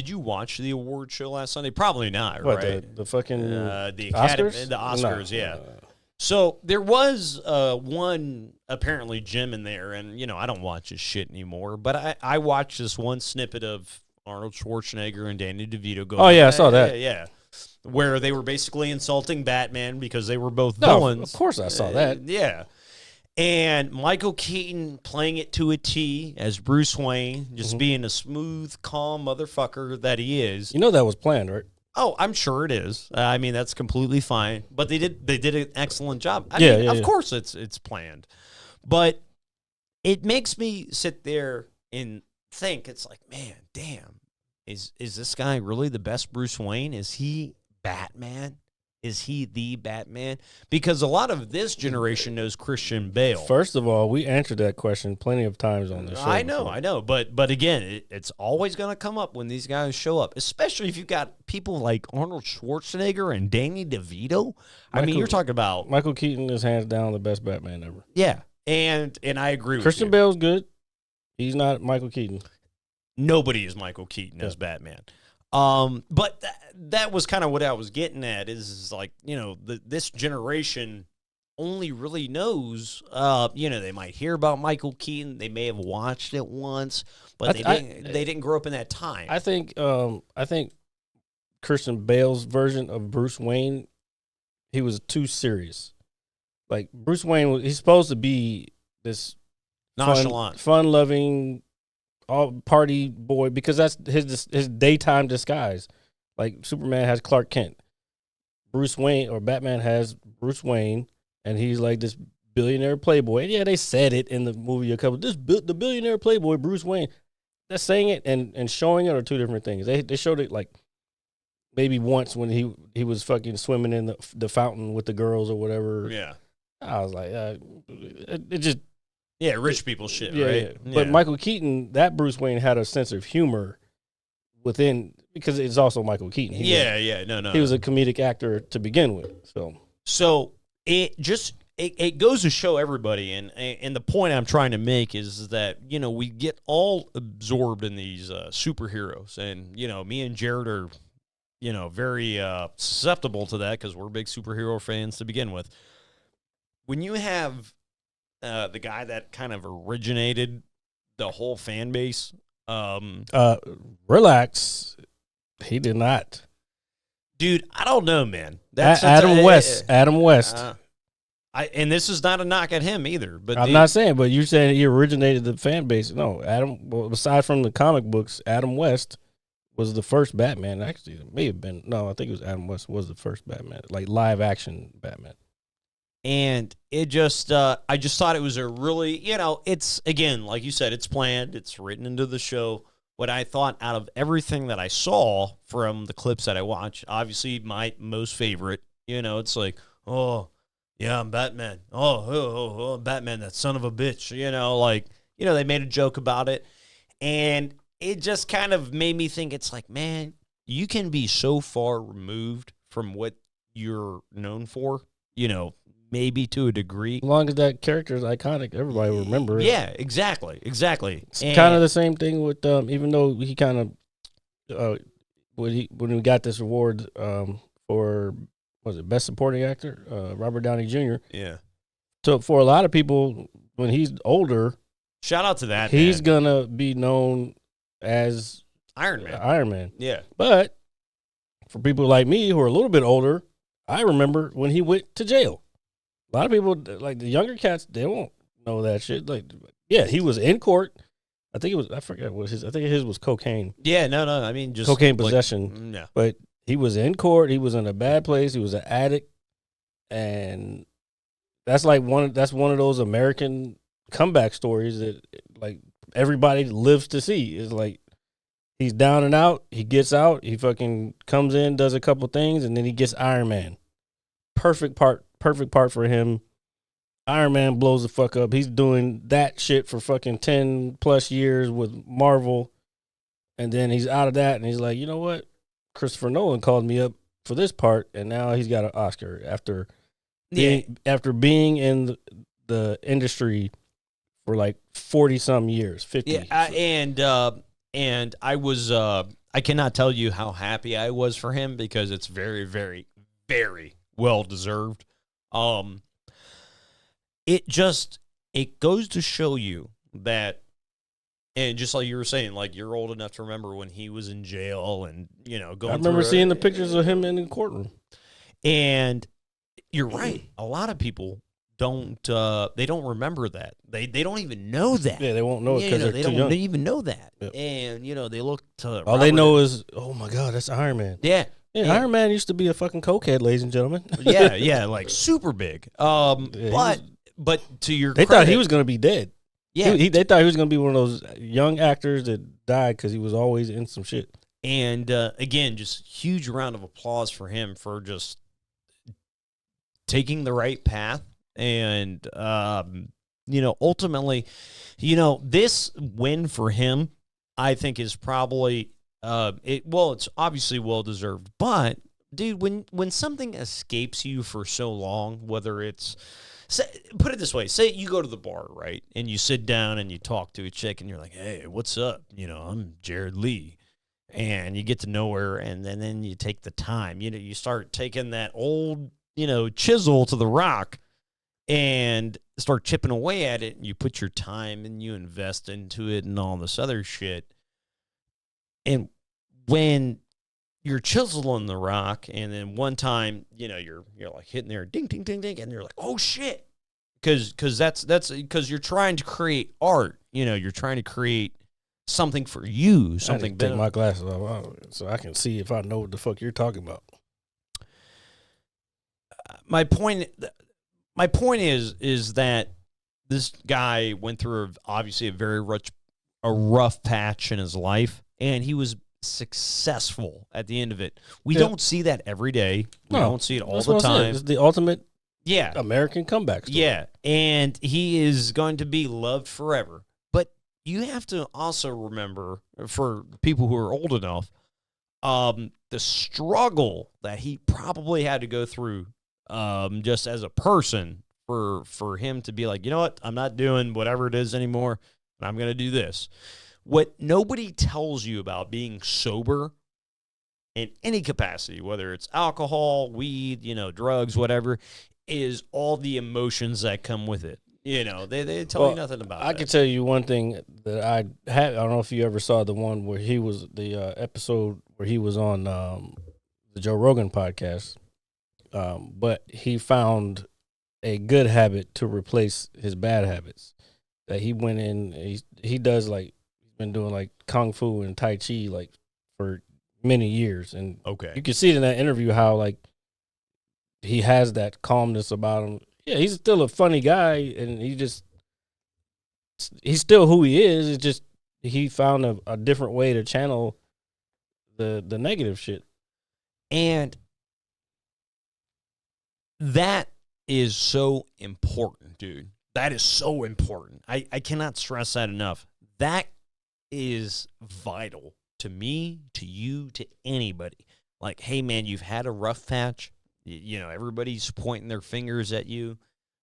you watch the award show last Sunday? Probably not, what, right? the fucking The Academy, Oscars? the Oscars, No. yeah. So there was one apparently Jim in there, and I don't watch his shit anymore. But I watched this one snippet of Arnold Schwarzenegger and Danny DeVito going. Oh yeah, I saw that. Yeah, where they were basically insulting Batman because they were both No, villains. of course I saw that. Yeah. And Michael Keaton playing it to a T as Bruce Wayne, just being a smooth, calm motherfucker that he is. You know that was planned, right? Oh, I'm sure it is. I mean, that's completely fine. But they did an excellent job. I Yeah, mean, yeah, of yeah. course it's planned. But it makes me sit there and think, it's like, man, damn. Is this guy really the best Bruce Wayne? Is he Batman? Is he the Batman? Because a lot of this generation knows Christian Bale. First of all, we answered that question plenty of times on the show. I know. But again, it's always going to come up when these guys show up, especially if you've got people like Arnold Schwarzenegger and Danny DeVito. I mean, you're talking about Michael Keaton is hands down the best Batman ever. yeah, and I agree with Christian you. Bale's good. He's not Michael Keaton. Nobody is Michael Keaton as Batman. But that was kind of what I was getting at is like, this generation only really knows, they might hear about Michael Keaton. They may have watched it once, but they didn't grow up in that time. I think Christian Bale's version of Bruce Wayne, he was too serious. Like Bruce Wayne, he's supposed to be this Nonchalant. fun-loving, all party boy, because that's his daytime disguise. Like Superman has Clark Kent, Bruce Wayne or Batman has Bruce Wayne, and he's like this billionaire playboy. And yeah, they said it in the movie a couple. The billionaire playboy Bruce Wayne. That's saying it and showing it are two different things. They showed it like maybe once when he was fucking swimming in the fountain with the girls or whatever. Yeah, I was like, it just. Yeah, rich people shit, Yeah, right? yeah. But Michael Keaton, that Bruce Wayne had a sense of humor within, because it's also Michael Keaton. No. He was a comedic actor to begin with. So it goes to show everybody, and the point I'm trying to make is that, we get all absorbed in these superheroes, and, me and Jared are, very susceptible to that because we're big superhero fans to begin with. When you have the guy that kind of originated the whole fan base. Relax. He did not. Dude, I don't know, man. Adam West. Adam West. And this is not a knock at him either. But I'm not saying, but you said he originated the fan base. No, aside from the comic books, Adam West was the first Batman. Actually, it may have been. No, I think it was Adam West was the first Batman, like live action Batman. And it just, I just thought it was a really, it's, again, like you said, it's planned, it's written into the show. What I thought out of everything that I saw from the clips that I watched, obviously my most favorite, it's like, oh, yeah, I'm Batman. Oh, Batman, that son of a bitch. They made a joke about it. And it just kind of made me think, it's like, man, you can be so far removed from what you're known for, maybe to a degree. As long as that character is iconic, everybody will remember it. Yeah, exactly. It's kind of the same thing with, even though he kind of, when we got this award for, was it Best Supporting Actor, Robert Downey Jr. Yeah. So for a lot of people, when he's older, shout out to that. He's gonna be known as Iron Man. Iron Man. Yeah. But for people like me who are a little bit older, I remember when he went to jail. A lot of people, like the younger cats, they won't know that shit. Like, yeah, he was in court. I think it was, I forget what his, I think his was cocaine. Yeah, no. I mean, just cocaine possession. Yeah. But he was in court. He was in a bad place. He was an addict. And that's like one of those American comeback stories that like everybody lives to see. Is like he's down and out. He gets out. He fucking comes in, does a couple things, and then he gets Iron Man. Perfect part for him. Iron Man blows the fuck up. He's doing that shit for fucking 10 plus years with Marvel. And then he's out of that and he's like, you know what? Christopher Nolan called me up for this part, and now he's got an Oscar after being in the industry for like 40 some years, 50. Yeah, and And I was, I cannot tell you how happy I was for him because it's very, very, very well deserved. It goes to show you that, and just like you were saying, like you're old enough to remember when he was in jail and, going I remember seeing the pictures of him in the courtroom. And you're right. A lot of people they don't remember that. They don't even know that. Yeah, they won't know it because they're too young. They don't even know that. Yep. And, they look to all they know is, oh my God, that's Iron Man. Yeah. Yeah, Iron Man used to be a fucking cokehead, ladies and gentlemen. yeah, like super big. But to your they credit, thought he was going to be dead. Yeah. They thought he was going to be one of those young actors that died because he was always in some shit. And again, just huge round of applause for him for just taking the right path. And, ultimately, this win for him, I think is probably, it's obviously well-deserved. But, dude, when something escapes you for so long, whether it's, put it this way, say you go to the bar, right, and you sit down and you talk to a chick and you're like, hey, what's up? I'm Jared Leigh. And you get to know her, and then you take the time. You start taking that old, chisel to the rock and start chipping away at it, and you put your time and you invest into it and all this other shit. And when you're chiseling the rock, and then one time, you're like hitting there, ding, ding, ding, ding, and you're like, oh shit, because that's because you're trying to create art. You're trying to create something for you, something better. Take my glasses off so I can see if I know what the fuck you're talking about. My point is that this guy went through obviously a rough patch in his life, and he was successful at the end of it. We don't see that every day. We don't see it all the time. It's the ultimate Yeah. American comeback story. Yeah, and he is going to be loved forever. But you have to also remember, for people who are old enough, the struggle that he probably had to go through just as a person for him to be like, you know what, I'm not doing whatever it is anymore, and I'm going to do this. What nobody tells you about being sober in any capacity, whether it's alcohol, weed, drugs, whatever, is all the emotions that come with it. They tell you nothing about it. I can tell you one thing that I don't know if you ever saw the one where he was, the episode where he was on the Joe Rogan podcast, but he found a good habit to replace his bad habits. That he went in, he does like, he's been doing like Kung Fu and Tai Chi like for many years. And you can see it in that interview how like he has that calmness about him. Yeah, he's still a funny guy, and he's still who he is. It's just he found a different way to channel the negative shit. And that is so important, dude. That is so important. I cannot stress that enough. That is vital to me, to you, to anybody. Like, hey, man, you've had a rough patch. Everybody's pointing their fingers at you.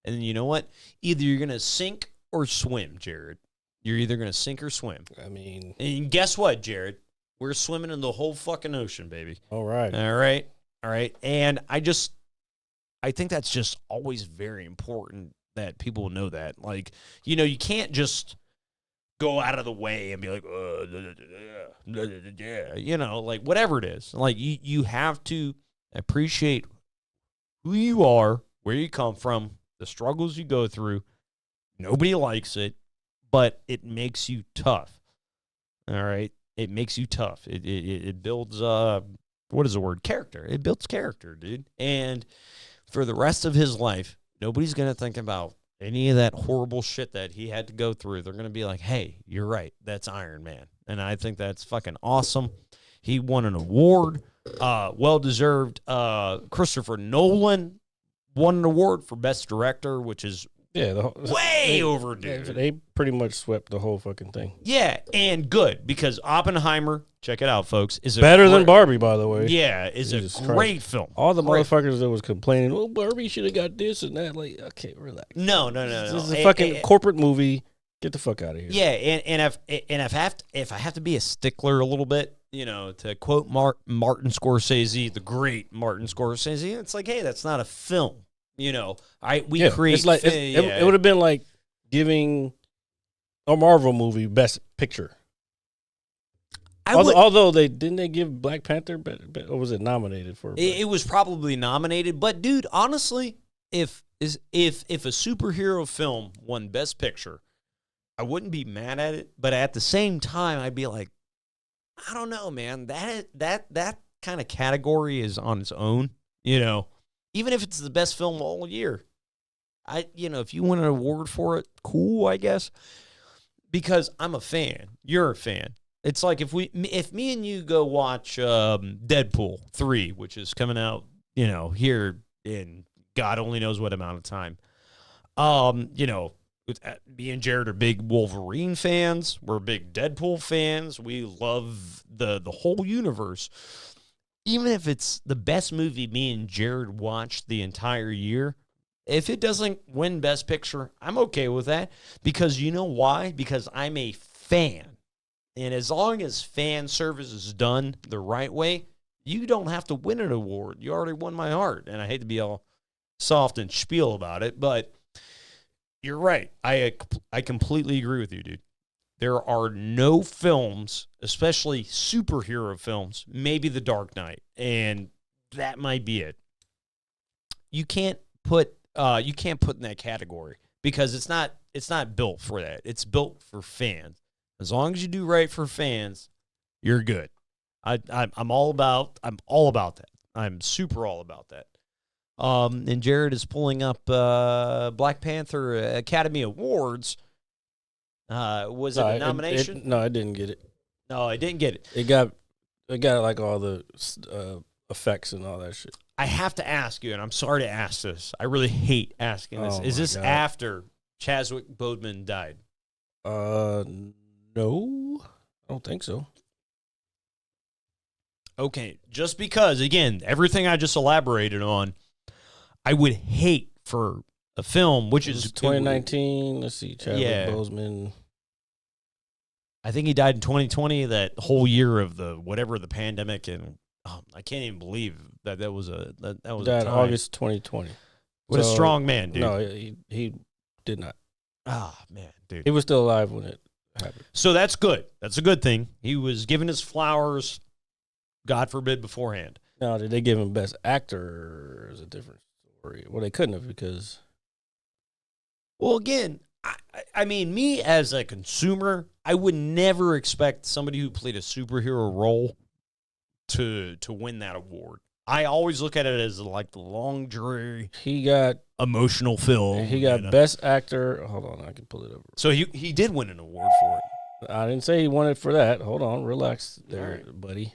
And then you know what? Either you're going to sink or swim, Jared. You're either going to sink or swim. I mean. And guess what, Jared? We're swimming in the whole fucking ocean, baby. All right. All right. And I think that's just always very important that people know that. Like, you can't just go out of the way and be like, like whatever it is. Like, you have to appreciate who you are, where you come from, the struggles you go through. Nobody likes it, but it makes you tough. All right? It makes you tough. It builds, what is the word? Character. It builds character, dude. And for the rest of his life, nobody's going to think about any of that horrible shit that he had to go through. They're going to be like, hey, you're right. That's Iron Man. And I think that's fucking awesome. He won an award. Well-deserved. Christopher Nolan won an award for Best Director, which is way overdue. They pretty much swept the whole fucking thing. Yeah, and good, because Oppenheimer, check it out, folks, is better than Barbie, by the way. Yeah, is a great film. All the motherfuckers that was complaining, well, Barbie should have got this and that. Like, okay, relax. No. This is a fucking corporate movie. Get the fuck out of here. Yeah, if I have to be a stickler a little bit, to quote Martin Scorsese, the great Martin Scorsese, it's like, hey, that's not a film. We create. It's like it would have been like giving a Marvel movie Best Picture. Although they give Black Panther, but or was it nominated for? It was probably nominated, but dude, honestly, if a superhero film won Best Picture, I wouldn't be mad at it. But at the same time, I'd be like, I don't know, man. That kind of category is on its own. Even if it's the best film all year, if you win an award for it, cool, I guess. Because I'm a fan, you're a fan. It's like if me and you go watch Deadpool 3, which is coming out, here in God only knows what amount of time. Me and Jared are big Wolverine fans. We're big Deadpool fans. We love the whole universe. Even if it's the best movie me and Jared watched the entire year, if it doesn't win Best Picture, I'm okay with that. Because you know why? Because I'm a fan. And as long as fan service is done the right way, you don't have to win an award. You already won my heart. And I hate to be all soft and spiel about it, but you're right. I completely agree with you, dude. There are no films, especially superhero films, maybe The Dark Knight, and that might be it. You can't put in that category because it's not built for that. It's built for fans. As long as you do right for fans, you're good. I'm all about that. I'm super all about that. And Jared is pulling up Black Panther Academy Awards. Was it a nomination? No, I didn't get it. No, I didn't get it. It got like all the effects and all that shit. I have to ask you, and I'm sorry to ask this. I really hate asking this. Is this God. after Chadwick Boseman died? No, I don't think so. Okay, just because, again, everything I just elaborated on, I would hate for a film, which is 2019. Let's see, Chadwick Boseman. I think he died in 2020, that whole year of the pandemic, and I can't even believe that was that was died a time. August 2020. What a strong man, dude. No, he did not. Man, dude. He was still alive when it happened. So that's good. That's a good thing. He was given his flowers, God forbid, beforehand. Now, did they give him Best Actor? Or is it a different story? Well, they couldn't have because. Well, again, I mean, me as a consumer, I would never expect somebody who played a superhero role to win that award. I always look at it as like the long, dreary, emotional film. He got Best Actor. Hold on, I can pull it over. So he did win an award for it. I didn't say he won it for that. Hold on, relax there, right, buddy.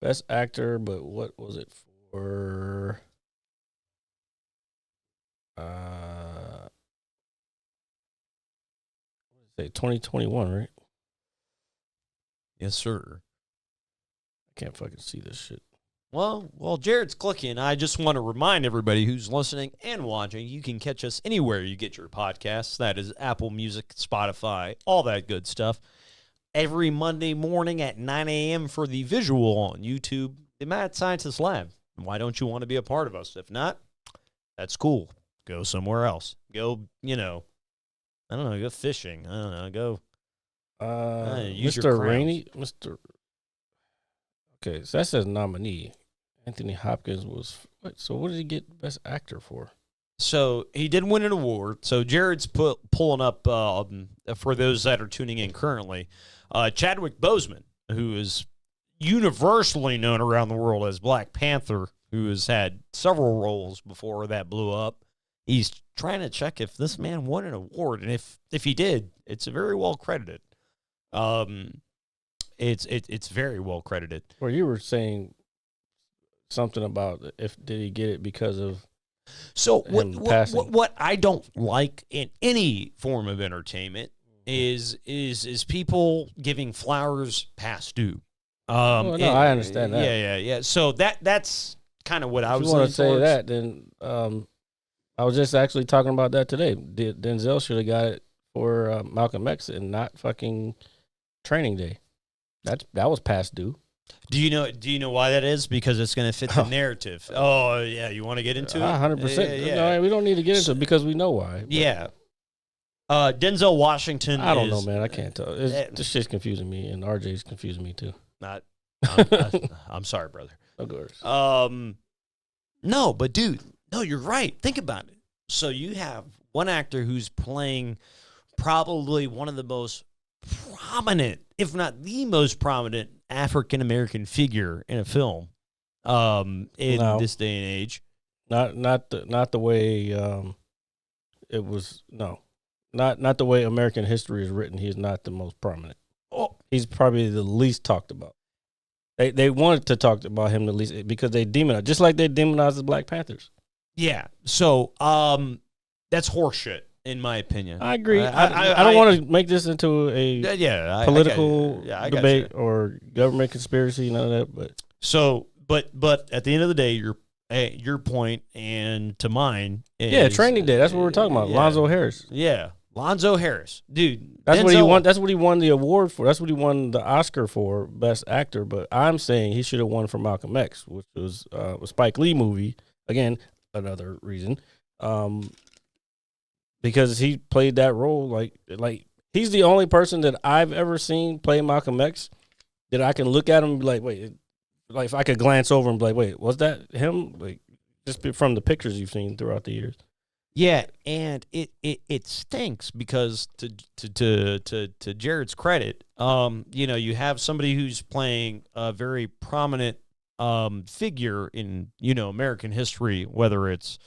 Best Actor, but what was it for? Say 2021, right? Yes, sir. I can't fucking see this shit. Well, Jared's clicking. I just want to remind everybody who's listening and watching, you can catch us anywhere you get your podcasts. That is Apple Music, Spotify, all that good stuff. Every Monday morning at 9 a.m. for the visual on YouTube, the Mad Scientist Lab. Why don't you want to be a part of us? If not, that's cool. Go somewhere else. Go, I don't know, go fishing. I don't know, go. Use your Mr. crowns. Rainey, Okay, so that says nominee. Anthony Hopkins was so what did he get Best Actor for? So he did win an award. So Jared's pulling up for those that are tuning in currently. Chadwick Boseman, who is universally known around the world as Black Panther, who has had several roles before that blew up. He's trying to check if this man won an award, and if he did, it's very well credited. It's very well credited. Well, you were saying something about did he get it because of what I don't like in any form of entertainment is people giving flowers past due. I understand that. Yeah. So that's kind of what I was. If you want to say that, then I was just actually talking about that today. Denzel should have got it for Malcolm X and not fucking Training Day. That was past due. Do you know why that is? Because it's going to fit the narrative. Oh yeah, you want to get into it? 100%. Yeah. No, we don't need to get into it because we know why. Yeah. Denzel Washington. I don't know, man. I can't tell. This shit's confusing me, and RJ's confusing me too. I'm sorry, brother. Of course. No, but dude, no, you're right. Think about it. So you have one actor who's playing probably one of the most prominent, if not the most prominent, African American figure in a film in this day and age. Not the way it was. No, not the way American history is written. He's not the most prominent. Oh, he's probably the least talked about. They wanted to talk about him the least because they demonized, just like they demonized the Black Panthers. Yeah. So that's horseshit, in my opinion. I agree. I don't want to make this into a political debate or government conspiracy, none of that. But at the end of the day, your point and to mine is, Training Day. That's what we're talking about. Lonzo Harris. Yeah. Lonzo Harris, dude. That's what he won. That's what he won the award for. That's what he won the Oscar for, Best Actor. But I'm saying he should have won for Malcolm X, which was a Spike Lee movie. Again, another reason, because he played that role like he's the only person that I've ever seen play Malcolm X that I can look at him and be like, wait, like if I could glance over and be like, wait, was that him? Like just from the pictures you've seen throughout the years. Yeah, and it stinks because to Jared's credit, you have somebody who's playing a very prominent figure in American history, whether it's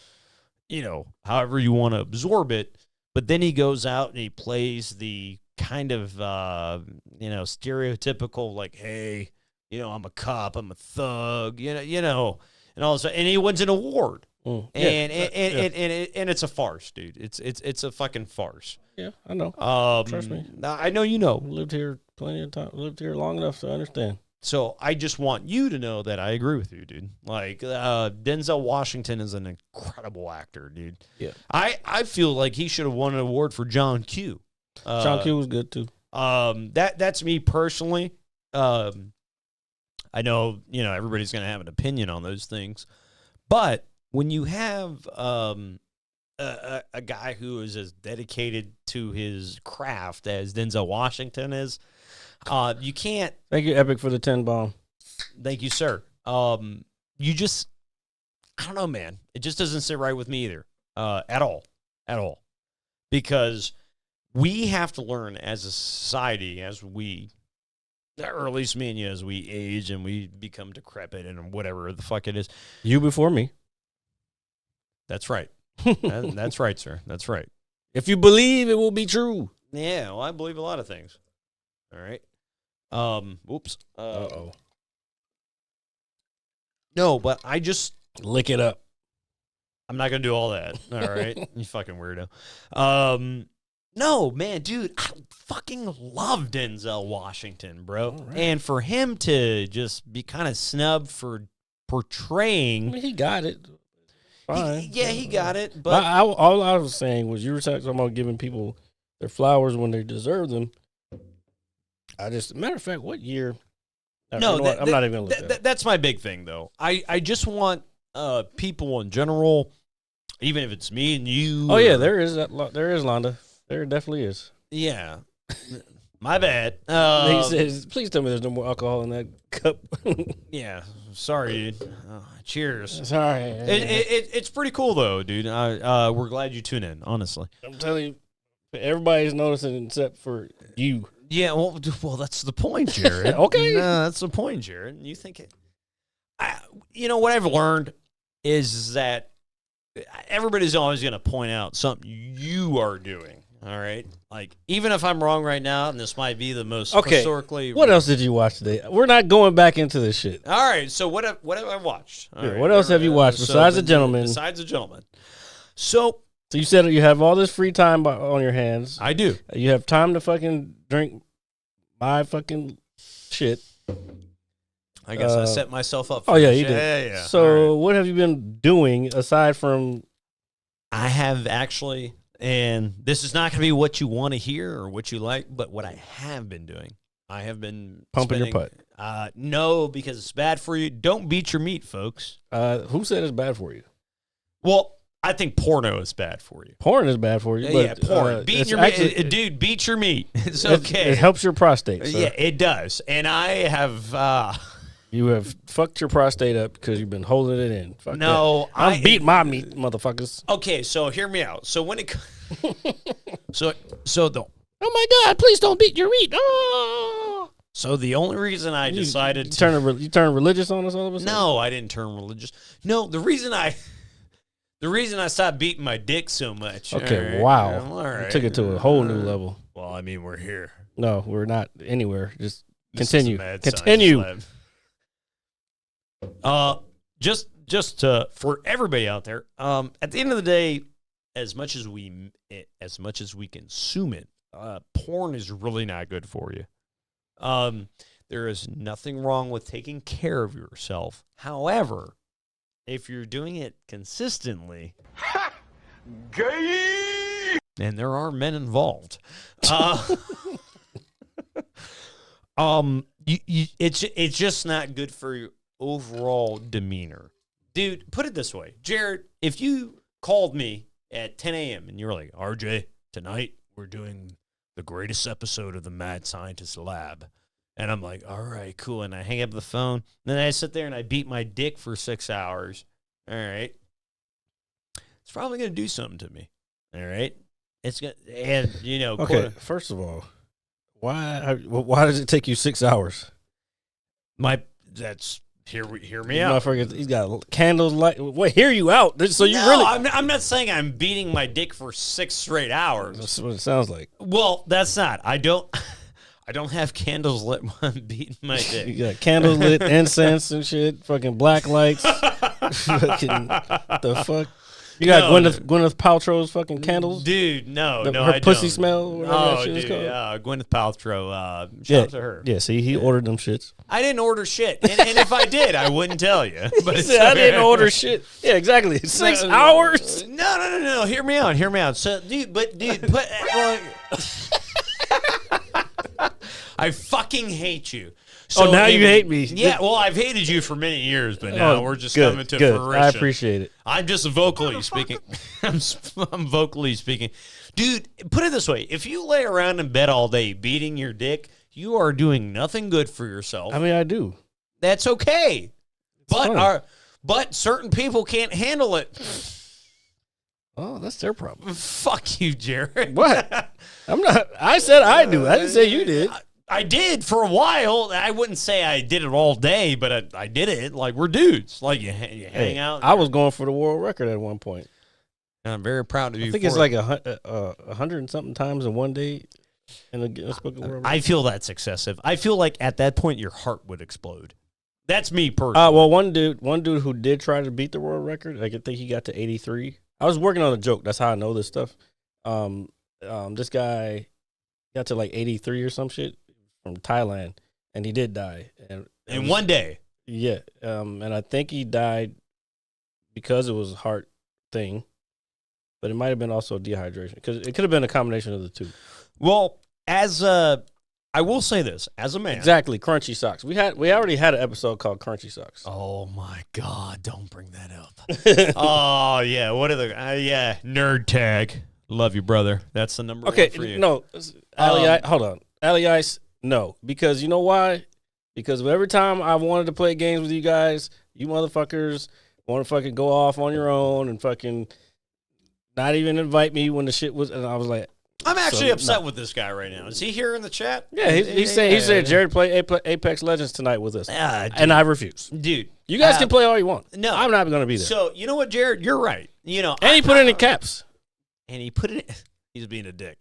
however you want to absorb it, but then he goes out and he plays the kind of stereotypical like, hey, I'm a cop, I'm a thug, and all this, and he wins an award. And it's a farce, dude. It's a fucking farce. Yeah, I know. Trust me. I know you know. Lived here plenty of time. Lived here long enough to understand. So I just want you to know that I agree with you, dude. Like Denzel Washington is an incredible actor, dude. Yeah. I feel like he should have won an award for John Q. John Q was good too. That's me personally. I know everybody's gonna have an opinion on those things, but when you have a guy who is as dedicated to his craft as Denzel Washington is, you can't. Thank you, Epic, for the 10 bomb. Thank you, sir. You just, I don't know, man. It just doesn't sit right with me either, at all, because we have to learn as a society, or at least me and you, as we age and we become decrepit and whatever the fuck it is. You before me. That's right. That's right, sir. That's right. If you believe, it will be true. Yeah, well, I believe a lot of things. All right. Oops. Uh-oh. No, but I just... Lick it up. I'm not going to do all that. All right? You fucking weirdo. No, man, dude, I fucking love Denzel Washington, bro. Right. And for him to just be kind of snubbed for portraying... I mean, he got it. Fine. He got it. But all I was saying was you were talking about giving people their flowers when they deserve them. Matter of fact, what year? No, I'm not even going to look at it. That's my big thing, though. I just want people in general, even if it's me and you. Oh, yeah, there is Londa. There definitely is. Yeah. My bad. He says, please tell me there's no more alcohol in that cup. Yeah. Sorry, dude. Cheers. Sorry. It's pretty cool, though, dude. We're glad you tune in, honestly. I'm telling you, everybody's noticing except for you. Yeah, well, that's the point, Jared. Okay. No, that's the point, Jared. You think it... what I've learned is that everybody's always going to point out something you are doing. All right, like even if I'm wrong right now, and this might be the most historically. What else did you watch today? We're not going back into this shit. All right, so what have I watched? Right. What else have you watched besides The Gentleman? Besides The Gentleman. So you said you have all this free time on your hands. I do. You have time to fucking drink my fucking shit. I guess I set myself up. For you did. Yeah. So what have you been doing aside from? I have actually. and this is not going to be what you want to hear or what you like, but what I have been doing, I have been Pumping your putt. No, because it's bad for you. Don't beat your meat, folks. Who said it's bad for you? Well, I think porno is bad for you. Porn is bad for you. Yeah, But, porn. Beating your meat. Dude, beat your meat. It's okay. It helps your prostate. So. Yeah, it does. And I have... You have fucked your prostate up because you've been holding it in. Fuck no. that. I'm beating my meat, motherfuckers. Okay, so hear me out. So when it... so the... Oh, my God, please don't beat your meat. Oh. So the only reason I decided you turn religious on us all of a sudden? No, I didn't turn religious. No, the reason I stopped beating my dick so much. Okay, all right, wow. all right. You took it to a whole new level. Well, I mean, we're here. No, we're not anywhere. Just This continue. is a mad Continue. science lab. Just for everybody out there. At the end of the day, as much as we consume it, porn is really not good for you. There is nothing wrong with taking care of yourself. However, if you're doing it consistently, Gay! and there are men involved, it's just not good for your overall demeanor. Dude, put it this way. Jared, if you called me at 10 a.m. and you were like, RJ, tonight we're doing the greatest episode of the Mad Scientist Lab. And I'm like, all right, cool. And I hang up the phone. Then I sit there and I beat my dick for 6 hours. All right. It's probably going to do something to me. All right. It's going to, and, you know. Okay, first of all, why does it take you 6 hours? Hear me out. He's got candles light. Wait, hear you out. So you really? I'm not saying I'm beating my dick for 6 straight hours. That's what it sounds like. Well, that's not. I don't have candles lit when I'm beating my dick. You got candles lit, incense and shit, fucking black lights. Fucking the fuck. You got Gwyneth Paltrow's fucking candles, dude. No, her I pussy don't. smell. Whatever that shit is dude, called. Gwyneth Paltrow. Shout out to her. Yeah, see, he ordered them shits. I didn't order shit, and if I did, I wouldn't tell you. But He said, I didn't order shit. Yeah, exactly. 6 hours. No. Hear me out. So, dude, I fucking hate you. So now you hate me. Yeah, well, I've hated you for many years, but now we're just coming to good. fruition. I appreciate it. I'm just vocally speaking. I'm vocally speaking. Dude, put it this way. If you lay around in bed all day beating your dick, you are doing nothing good for yourself. I mean, I do. That's okay. It's But certain people can't handle it. Oh, that's their problem. Fuck you, Jared. What? I'm not. I said I do. I didn't say you did. I did for a while. I wouldn't say I did it all day, but I did it. Like, we're dudes. Like, you hang out. I was going for the world record at one point. And I'm very proud of you. I think it's like 100 and something times in one day in the Guinness Book of World Records. I feel that's excessive. I feel like at that point your heart would explode. That's me personally. Well, one dude who did try to beat the world record, I think he got to 83. I was working on a joke. That's how I know this stuff. This guy got to like 83 or some shit from Thailand, and he did die. And in one day. Yeah. And I think he died because it was a heart thing, but it might have been also dehydration because it could have been a combination of the two. Well, I will say this as a man. Exactly, crunchy socks. We already had an episode called Crunchy Socks. Oh my God! Don't bring that up. Oh yeah, what are the nerd tag? Love you, brother. That's the number one for you. No, hold on, Alley Ice. No, because you know why? Because every time I wanted to play games with you guys, you motherfuckers want to fucking go off on your own and fucking not even invite me when the shit was. And I was like, I'm actually upset with this guy right now. Is he here in the chat? Yeah, he said Jared play Apex Legends tonight with us, and I refuse. Dude, you guys can play all you want. No, I'm not going to be there. So you know what, Jared? You're right. You know, and he put it in caps. And he put it in. He's being a dick.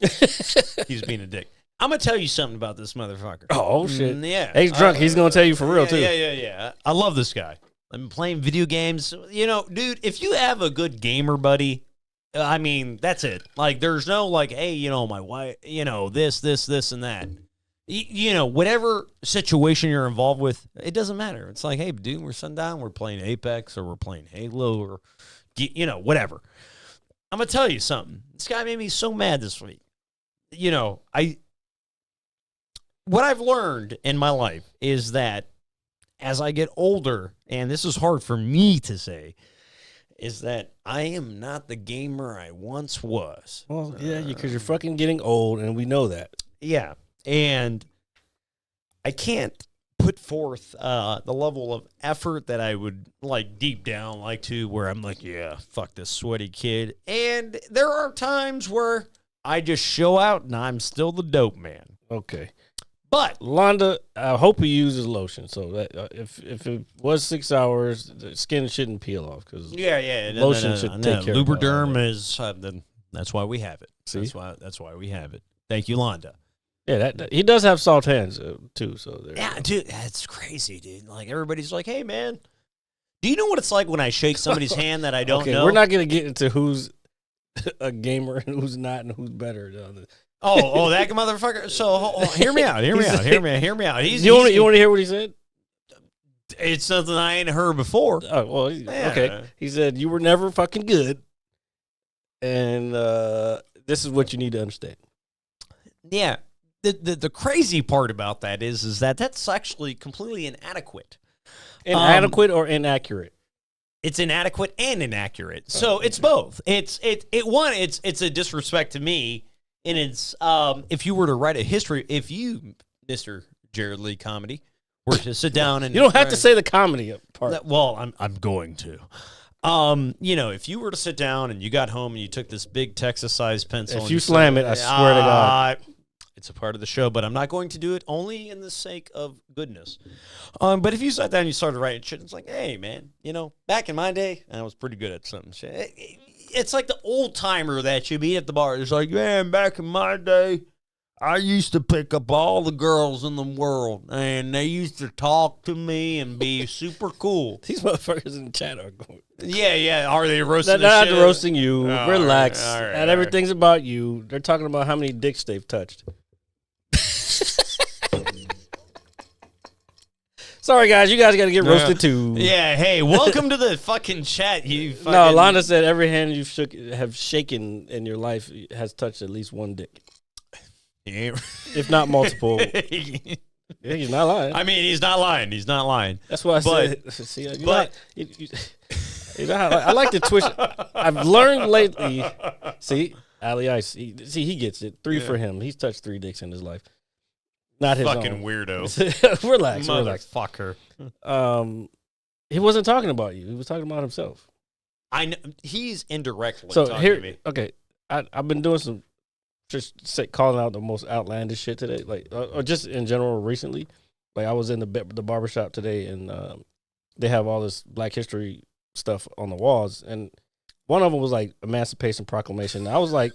He's being a dick. I'm going to tell you something about this motherfucker. Oh, shit. Yeah. He's drunk. He's going to tell you for real, too. Yeah. I love this guy. I've been playing video games. You know, dude, if you have a good gamer buddy, I mean, that's it. Like, there's no, like, hey, you know, my wife, you know, this, and that. You know, whatever situation you're involved with, it doesn't matter. It's like, hey, dude, we're sundown, we're playing Apex, or we're playing Halo, or, you know, whatever. I'm gonna tell you something. This guy made me so mad this week. What I've learned in my life is that as I get older, and this is hard for me to say, is that I am not the gamer I once was. Well, yeah, because you're fucking getting old, and we know that. Yeah, and I can't put forth the level of effort that I would like deep down like to, where I'm like, yeah, fuck this sweaty kid. And there are times where I just show out and I'm still the dope man. Okay. But Londa, I hope he uses lotion. So that if it was 6 hours, the skin shouldn't peel off because lotion should take care of it. Lubriderm is then that's why we have it. See? That's why we have it. Thank you, Londa. Yeah, he does have soft hands too. So Dude, that's crazy, dude. Like everybody's like, hey, man, do you know what it's like when I shake somebody's hand that I don't know? We're not gonna get into who's a gamer and who's not and who's better. Oh, that motherfucker. So hear me out. Hear me out. You want to hear what he said? It's something I ain't heard before. Oh, well, okay. He said you were never fucking good, and this is what you need to understand. Yeah. The crazy part about that is that that's actually completely inadequate. Inadequate or inaccurate? It's inadequate and inaccurate. So it's both. It's a disrespect to me, and it's if you were to write a history, if you, Mr. Jared Leigh Comedy, were to sit down and you don't have to say the comedy part. Well, I'm going to. If you were to sit down and you got home and you took this big Texas-sized pencil, if you slam it, I swear to God. It's a part of the show, but I'm not going to do it only in the sake of goodness. But if you sat down and you started writing shit, it's like, hey, man, back in my day, I was pretty good at something. It's like the old timer that you meet at the bar. It's like, man, back in my day, I used to pick up all the girls in the world, and they used to talk to me and be super cool. These motherfuckers in the chat are going. Yeah. Are they roasting They're not shit? roasting you. Relax. All right, and everything's about you. They're talking about how many dicks they've touched. Sorry, guys. You guys got to get roasted, too. Yeah, hey, welcome to the fucking chat. You fucking... No, Londa said every hand you have shaken in your life has touched at least one dick. If not multiple. Yeah, he's not lying. I mean, he's not lying. That's why I said. See, I like to twist. I've learned lately. See, Ali Ice. He gets it. 3 for him. He's touched 3 dicks in his life. Not his fucking own. Weirdo. Relax. Motherfucker. He wasn't talking about you. He was talking about himself. I know he's indirectly talking to me. Okay, I've been doing some calling out the most outlandish shit today, like or just in general recently. Like I was in the barbershop today, and they have all this Black History stuff on the walls, and one of them was like Emancipation Proclamation. I was like,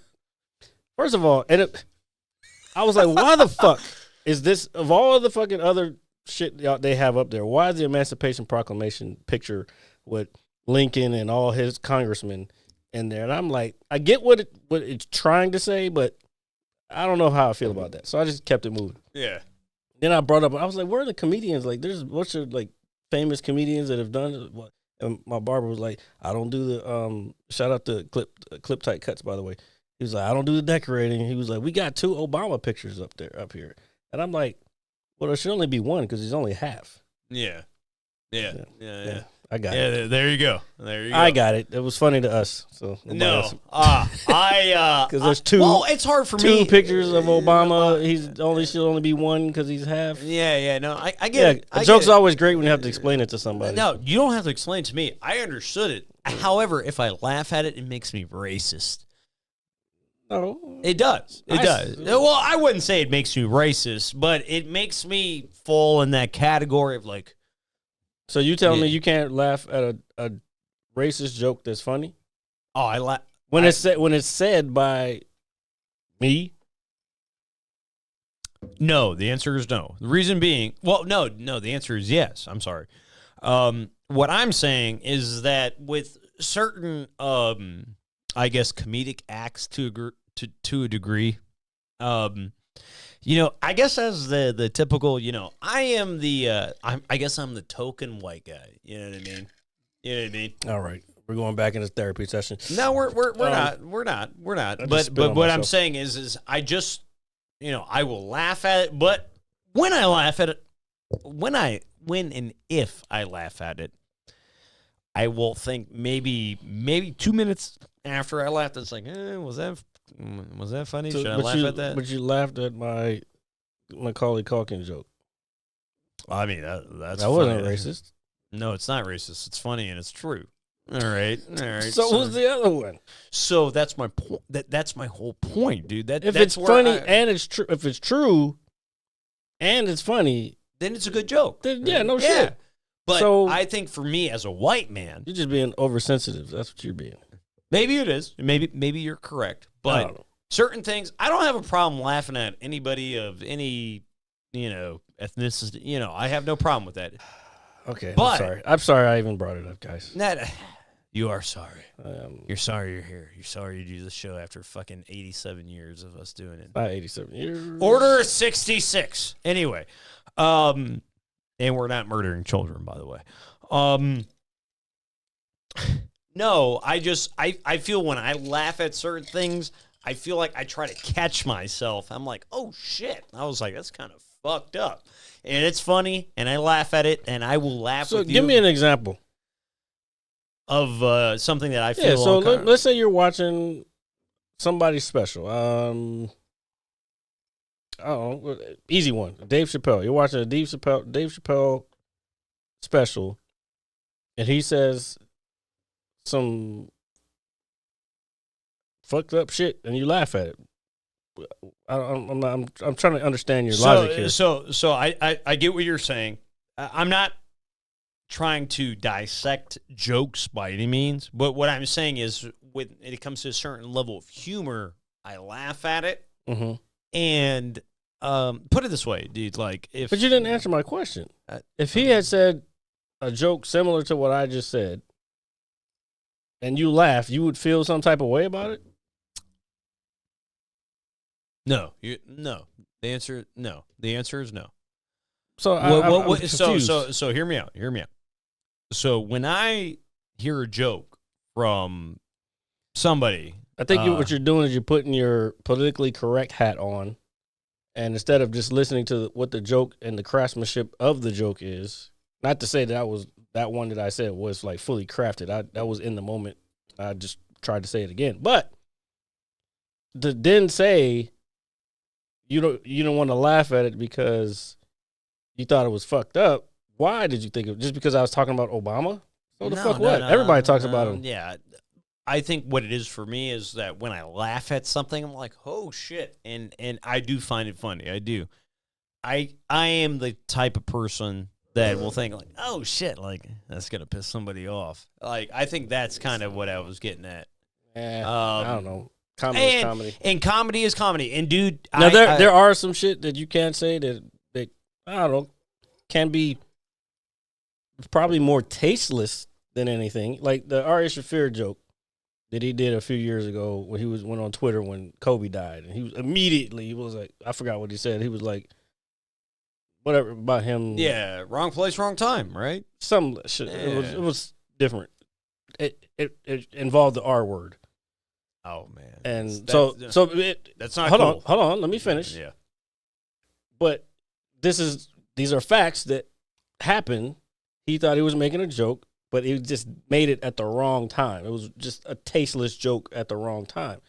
first of all, I was like, why the fuck is this of all the fucking other shit they have up there? Why is the Emancipation Proclamation picture with Lincoln and all his congressmen in there? And I'm like, I get what it's trying to say, but I don't know how I feel about that. So I just kept it moving. Yeah. Then I brought up, I was like, where are the comedians? Like, what's your like famous comedians that have done it? And my barber was like, I don't do the shout out to clip tight cuts, by the way. He was like, I don't do the decorating. He was like, we got 2 Obama pictures up here. And I'm like, well, there should only be 1 because he's only half. Yeah. I got it. it. There you go. I got it. It was funny to us. So because there's 2. Well, it's hard for me. 2 pictures of Obama. Should only be 1 because he's half. Yeah. No, I get it. A joke's always great when you have to explain it to somebody. No, you don't have to explain it to me. I understood it. However, if I laugh at it, it makes me racist. No, it does. It does. Well, I wouldn't say it makes me racist, but it makes me fall in that category of like. So you telling me you can't laugh at a racist joke that's funny? Oh, I laugh when it's said by me. No, the answer is no. The reason being, no, the answer is yes. I'm sorry. What I'm saying is that with certain, I guess, comedic acts to a degree, I guess as the typical, I am I guess I'm the token white guy. You know what I mean? All right. We're going back into therapy session. No, we're not. I just But spit on what I'm myself. saying is I just, I will laugh at it. But when I laugh at it, when and if I laugh at it, I will think maybe 2 minutes after I laughed, it's like, was that funny? Should I laugh at that? But you laughed at my Macaulay Culkin joke. I mean, that's That wasn't funny. racist. No, it's not racist. It's funny and it's true. All right. So what's the other one? So that's my point. That's my whole point, dude. If that's it's where funny and it's true, if it's true and it's funny, then it's a good joke. then no shit. But So- I think for me as a white man, You're just being oversensitive. That's what you're being. maybe it is. Maybe you're correct. I But don't know. certain things, I don't have a problem laughing at anybody of any, ethnicity. I have no problem with that. Okay, But- I'm sorry I even brought it up, guys. You are sorry. You're sorry you're here. You're sorry you do this show after fucking 87 years of us doing it. Not 87 years. Order 66. Anyway, and we're not murdering children, by the way. No, I feel when I laugh at certain things, I feel like I try to catch myself. I'm like, oh shit. I was like, that's kind of fucked up. And it's funny, and I laugh at it, and I will laugh So with you give me an example. of something that I feel. Yeah, so uncom- let's say you're watching somebody special. I don't know, easy one. Dave Chappelle. You're watching a Dave Chappelle special, and he says some fucked up shit, and you laugh at it. I'm trying to understand your logic here. So I get what you're saying. I'm not trying to dissect jokes by any means, but what I'm saying is when it comes to a certain level of humor, I laugh at it. Mm-hmm. And put it this way, dude, like if But you didn't answer my question. Uh, If he had said a joke similar to what I just said, and you laughed, you would feel some type of way about it? no. The answer is no. So I'm confused. So hear me out. So when I hear a joke from somebody, I think what you're doing is you're putting your politically correct hat on, and instead of just listening to what the joke and the craftsmanship of the joke is, not to say that one that I said was like fully crafted. That was in the moment. I just tried to say it again, but to then say you don't want to laugh at it because you thought it was fucked up. Why did you think it? Just because I was talking about Obama? So the fuck what? Everybody talks about him. Yeah. I think what it is for me is that when I laugh at something, I'm like, oh shit. And I do find it funny. I do. I am the type of person that will think like, oh shit, like that's gonna piss somebody off. Like I think that's kind of what I was getting at. I don't know. Comedy is comedy. And comedy is comedy. And dude, Now there are some shit that you can't say that I don't know, can be probably more tasteless than anything. Like the Ari Shaffir joke that he did a few years ago when he went on Twitter when Kobe died, and he was like, I forgot what he said. He was like, whatever about him. Yeah, wrong place, wrong time, right? Some shit. Yeah. It was different. It involved the R word, Oh man. and That's- that's not cool. hold on. Let me finish. Yeah. But these are facts that happen. He thought he was making a joke, but he just made it at the wrong time. It was just a tasteless joke at the wrong time.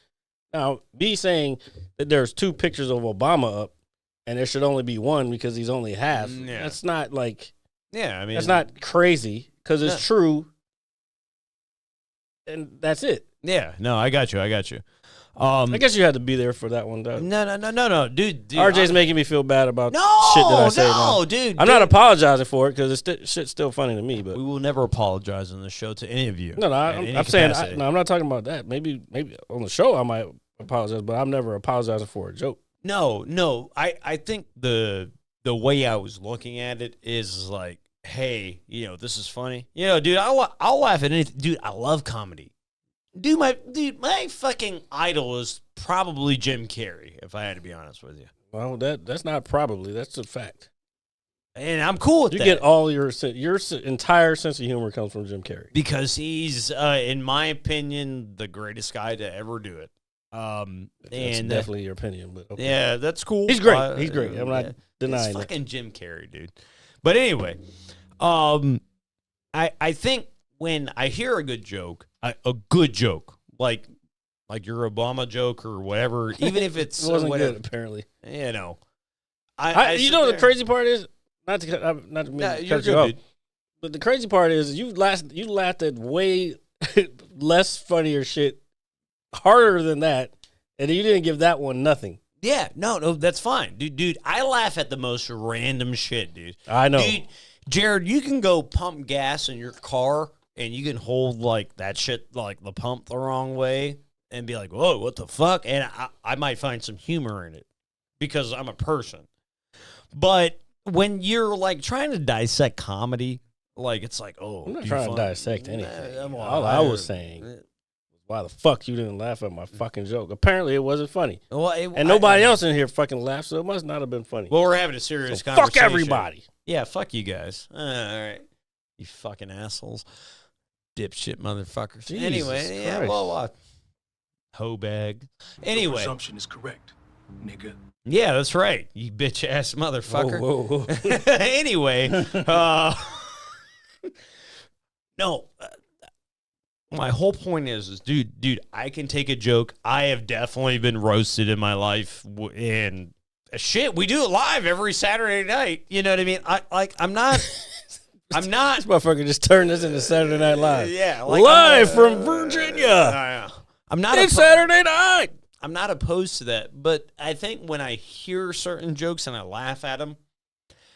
Now, me saying that there's two pictures of Obama up and there should only be one because he's only half, Yeah. that's not like, Yeah, I mean, that's not crazy because it's true. And that's it. Yeah, no, I got you. I guess you had to be there for that one, though. No, dude. RJ's making me feel bad about no, shit that I say now. no, dude. I'm not apologizing for it because shit's still funny to me. But We will never apologize on the show to any of you. no, at any I'm saying capacity. I'm not talking about that. Maybe on the show I might apologize, but I'm never apologizing for a joke. No. I think the way I was looking at it is like, hey, this is funny. Dude, I'll laugh at anything. Dude, I love comedy. My fucking idol is probably Jim Carrey, if I had to be honest with you. Well, that's not probably, that's a fact. And I'm cool with You that. get all your entire sense of humor comes from Jim Carrey. Because he's, in my opinion, the greatest guy to ever do it. That's And definitely your opinion, but okay. yeah, that's cool. He's great. He's great. I'm not denying it's that. fucking Jim Carrey, dude. But anyway, I think when I hear a good joke, like your Obama joke or whatever, even if it's It wasn't whatever, good, apparently. you know. You know the crazy part is not to cut you off, dude. but the crazy part is you laughed at way less funnier shit harder than that, and you didn't give that one nothing. Yeah, no, that's fine, dude. I laugh at the most random shit, dude. I know, dude. Jared, you can go pump gas in your car, and you can hold like that shit, like the pump the wrong way, and be like, "Whoa, what the fuck?" And I might find some humor in it because I'm a person. But when you're like trying to dissect comedy, like it's like, oh, I'm not trying to dissect anything. All I was saying, Well, why the fuck you didn't laugh at my fucking joke? Apparently, it wasn't funny, and nobody else in here fucking laughed, so it must not have been funny. Well, we're having a serious So conversation. fuck everybody. Yeah, fuck you guys. All right, you fucking assholes, dipshit motherfuckers. Jesus Anyway, yeah, Christ. well, hoe bag. Anyway, Presumption is correct, nigga. yeah, that's right, you bitch ass motherfucker. Whoa. Anyway, no. My whole point is, dude, I can take a joke. I have definitely been roasted in my life, and shit, we do it live every Saturday night. You know what I mean? I'm not. This motherfucker just turned this into Saturday Night Live. Yeah, live from Virginia. I'm not. It's Saturday night. I'm not opposed to that, but I think when I hear certain jokes and I laugh at them,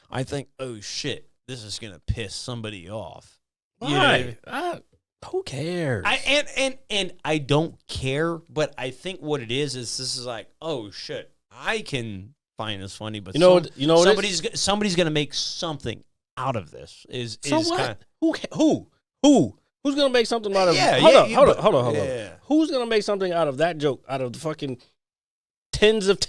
I think, oh shit, this is gonna piss somebody off. You know what I mean? Who cares? And I don't care, but I think what it is this is like, oh shit, I can find this funny, but somebody's gonna make something out of this. Is what? Who's gonna make something out of? Yeah, hold on. Yeah. Who's gonna make something out of that joke? Out of the fucking tens of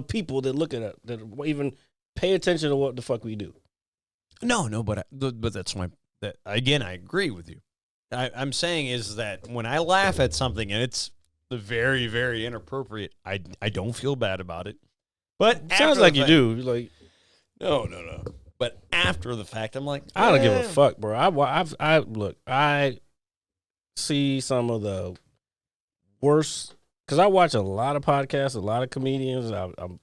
people that look at it, that even pay attention to what the fuck we do. No, but that's that again. I agree with you. I'm saying is that when I laugh at something and it's very, very inappropriate, I don't feel bad about it. But It sounds like you do. Like, no. But after the fact, I'm like, I don't give a fuck, bro. I see some of the worst because I watch a lot of podcasts, a lot of comedians. I'm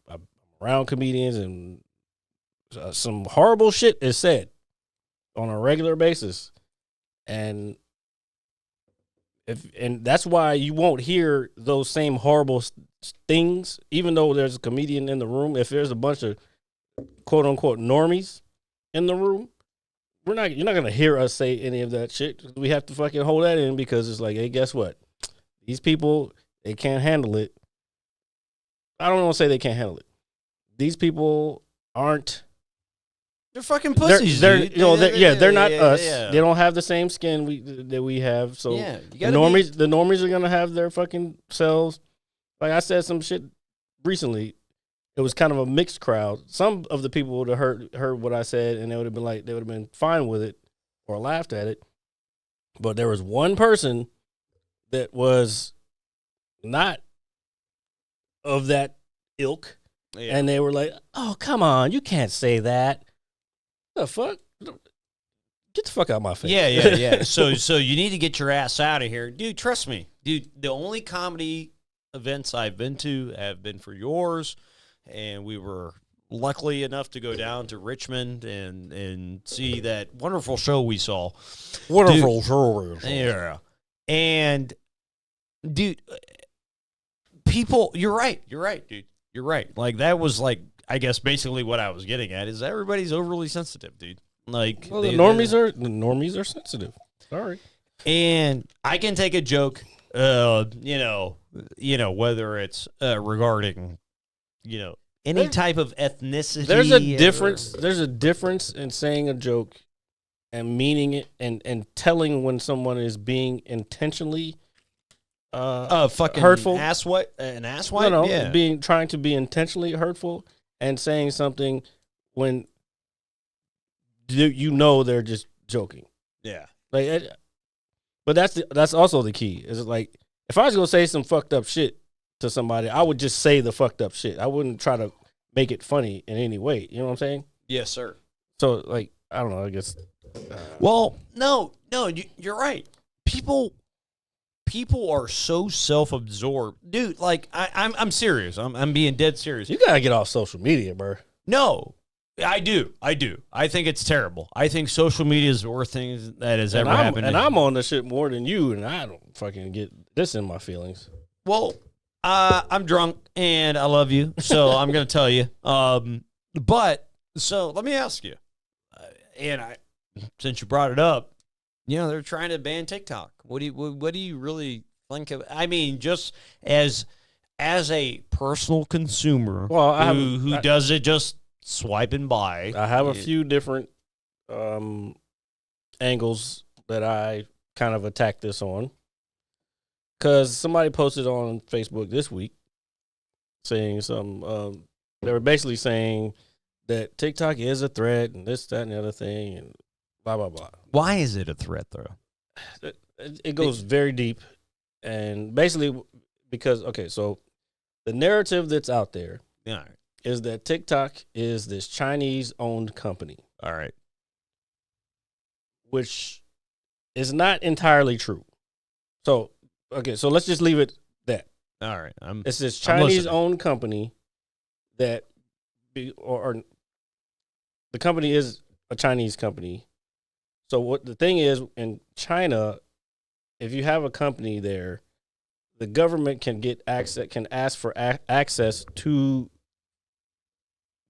around comedians, and some horrible shit is said on a regular basis, and that's why you won't hear those same horrible things, even though there's a comedian in the room. If there's a bunch of quote unquote normies in the room, you're not gonna hear us say any of that shit. We have to fucking hold that in because it's like, hey, guess what? These people, they can't handle it. I don't want to say they can't handle it. These people aren't. They're fucking pussies. They're not us. Yeah. They don't have the same skin that we have. So Yeah, the normies are gonna have their fucking selves. Like I said some shit recently. It was kind of a mixed crowd. Some of the people would have heard what I said, and they would have been fine with it or laughed at it. But there was one person that was not of that ilk, and they were like, "Oh, come on, you can't say that. The fuck? Get the fuck out of my face." Yeah. So you need to get your ass out of here, dude. Trust me, dude. The only comedy events I've been to have been for yours. And we were lucky enough to go down to Richmond and see that wonderful show we saw. Wonderful show. Yeah. And, dude, people, you're right, dude. You're right. Like, that was, like, I guess basically what I was getting at is everybody's overly sensitive, dude. Like, well, the normies are sensitive. Sorry. And I can take a joke, whether it's regarding any type of ethnicity. There's a difference. There's a difference in saying a joke and meaning it and telling when someone is being intentionally fucking hurtful. An asswipe? No, yeah. trying to be intentionally hurtful and saying something when you know they're just joking. Yeah. Like, but that's also the key. Is like if I was gonna say some fucked up shit to somebody, I would just say the fucked up shit. I wouldn't try to make it funny in any way. You know what I'm saying? Yes, sir. So like I don't know. I guess. Well, no, you're right. People are so self-absorbed, dude. Like I'm serious. I'm being dead serious. You gotta get off social media, bro. No, I do. I think it's terrible. I think social media is the worst thing that has ever happened. And I'm on the shit more than you, and I don't fucking get this in my feelings. Well, I'm drunk and I love you, so I'm gonna tell you. But so let me ask you, since you brought it up, they're trying to ban TikTok. What do you really think of? I mean, just as a personal consumer, who does it just swiping by. I have a few different angles that I kind of attack this on. Because somebody posted on Facebook this week saying they were basically saying that TikTok is a threat and this, that, and the other thing and blah, blah, blah. Why is it a threat, though? It goes very deep. And basically, because, okay, so the narrative that's out there is that TikTok is this Chinese-owned company. All right. Which is not entirely true. So, okay, so let's just leave it that. All right. It's this Chinese-owned company or the company is a Chinese company. So what the thing is, in China, if you have a company there, the government can ask for access to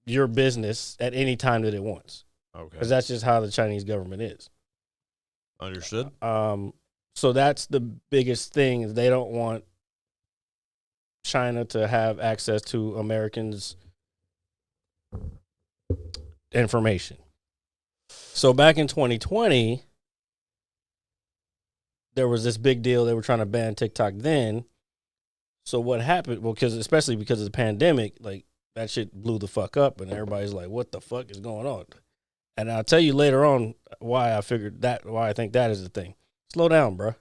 your business at any time that it wants. Okay. Because that's just how the Chinese government is. Understood. So that's the biggest thing is they don't want China to have access to Americans' information. So back in 2020, there was this big deal. They were trying to ban TikTok then. So what happened? Well, especially because of the pandemic, like that shit blew the fuck up, and everybody's like, "What the fuck is going on?" And I'll tell you later on why I think that is the thing. Slow down, bro.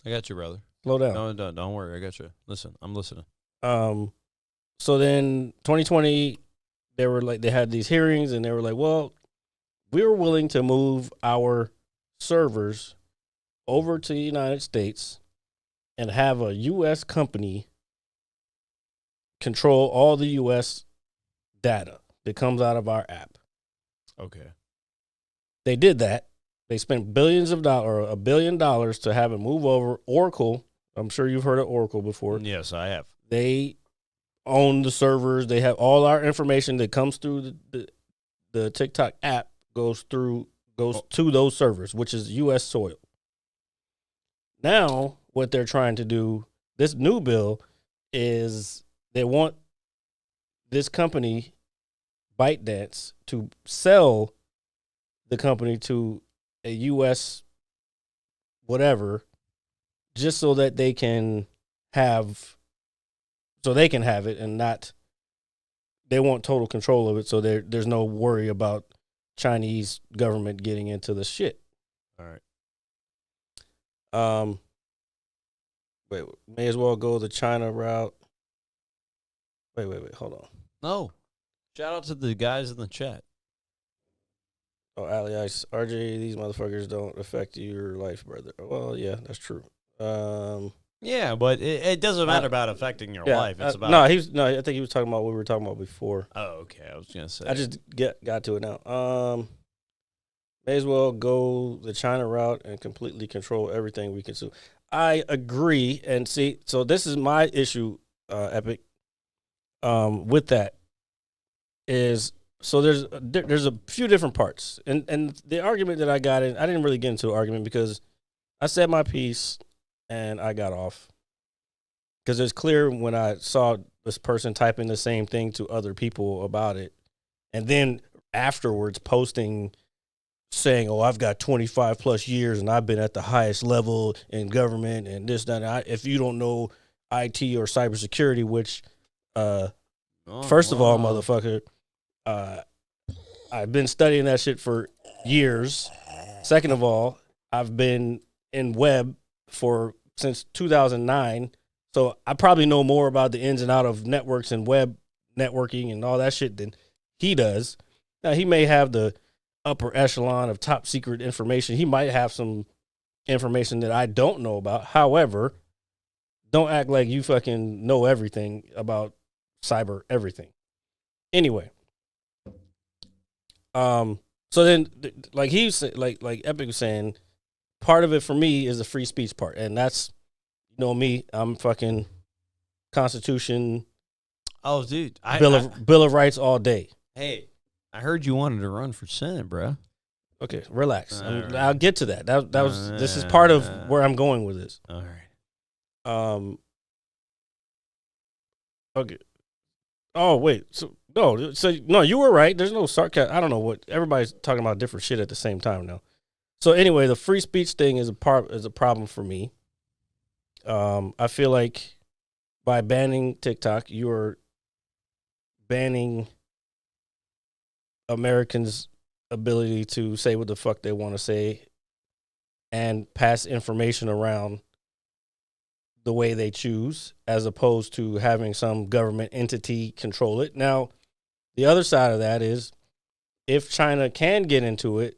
I got you, brother. Slow down. No, don't worry. I got you. Listen, I'm listening. So then 2020, they had these hearings and they were like, well, we were willing to move our servers over to the United States and have a U.S. company control all the U.S. data that comes out of our app. Okay. They did that. They spent billions of dollars, or $1 billion to have it move over. Oracle, I'm sure you've heard of Oracle before. Yes, I have. They own the servers. They have all our information that comes through the TikTok app goes to those servers, which is U.S. soil. Now, what they're trying to do, this new bill, is they want this company, ByteDance, to sell the company to a U.S. whatever, just so that they can have it and not, they want total control of it. So there's no worry about Chinese government getting into the shit. All right. Wait, may as well go the China route. Wait, hold on. No. Shout out to the guys in the chat. Oh, Ali Ice, RJ, these motherfuckers don't affect your life, brother. Well, yeah, that's true. Yeah, but it doesn't matter about affecting your life. It's about I think he was talking about what we were talking about before. Oh, okay. I was gonna say. I just got to it now. May as well go the China route and completely control everything we consume. I agree, and see, so this is my issue, Epic. With that is, so there's a few different parts, and the argument that I got in, I didn't really get into an argument because I said my piece and I got off because it's clear when I saw this person typing the same thing to other people about it, and then afterwards posting saying, "Oh, I've got 25 plus years and I've been at the highest level in government and this, that." If you don't know IT or cybersecurity, which, first of all, motherfucker, I've been studying that shit for years. Second of all, I've been in web since 2009, so I probably know more about the ins and out of networks and web networking and all that shit than he does. Now, he may have the upper echelon of top secret information. He might have some information that I don't know about. However, don't act like you fucking know everything about cyber everything. Anyway, so then, like like Epic was saying, part of it for me is the free speech part, and that's, you know me, I'm fucking Constitution, Oh, dude. Bill of Rights all day. Hey, I heard you wanted to run for Senate, bro. Okay, relax. All I'll get to that. This is part of where I'm going with this. All right. Okay. Oh wait. So no, you were right. There's no sarcasm. I don't know what everybody's talking about different shit at the same time now. So anyway, the free speech thing is a problem for me. I feel like by banning TikTok, you're banning Americans' ability to say what the fuck they want to say and pass information around the way they choose, as opposed to having some government entity control it. Now, the other side of that is if China can get into it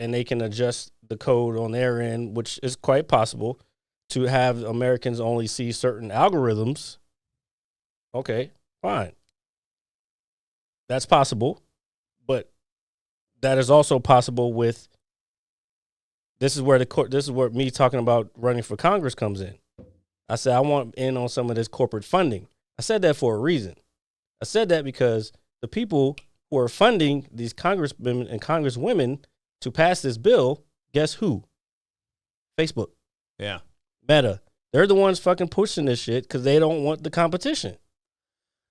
and they can adjust the code on their end, which is quite possible, to have Americans only see certain algorithms, okay, fine. That's possible. But that is also possible with, this is where me talking about running for Congress comes in. I said, I want in on some of this corporate funding. I said that for a reason. I said that because the people who are funding these congressmen and congresswomen to pass this bill, guess who? Facebook. Yeah. Meta. They're the ones fucking pushing this shit because they don't want the competition.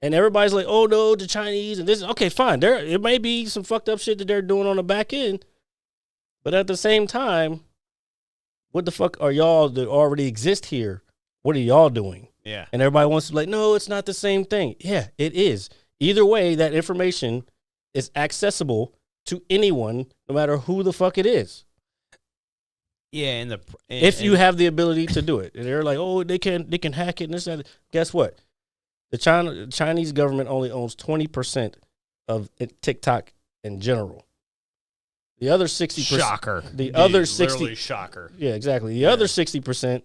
And everybody's like, oh no, the Chinese and this. Okay, fine. It may be some fucked up shit that they're doing on the back end. But at the same time, what the fuck are y'all that already exist here? What are y'all doing? Yeah. And everybody wants to be like, no, it's not the same thing. Yeah, it is. Either way, that information is accessible to anyone, no matter who the fuck it is. Yeah, if you have the ability to do it. And they're like, oh, they can hack it and this and that. Guess what? The Chinese government only owns 20% of TikTok in general. The other 60%. Shocker. Other 60. Literally shocker. Yeah, exactly. The other 60%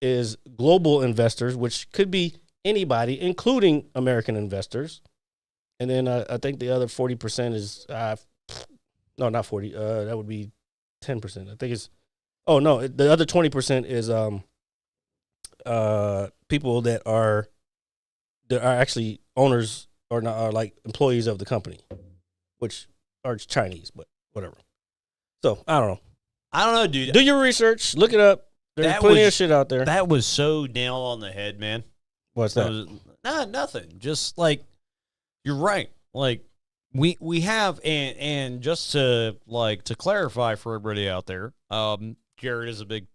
is global investors, which could be anybody, including American investors. And then I think the other 40% is, no, not 40. That would be 10%. I think it's, oh no, the other 20% is people that are actually owners or not, are like employees of the company, which are Chinese, but whatever. So I don't know, dude. Do your research, look it up. There's plenty of shit out there. That was so nail on the head, man. What's that? Nothing. Just like, you're right. Like we have, and just to clarify for everybody out there, Jared is a big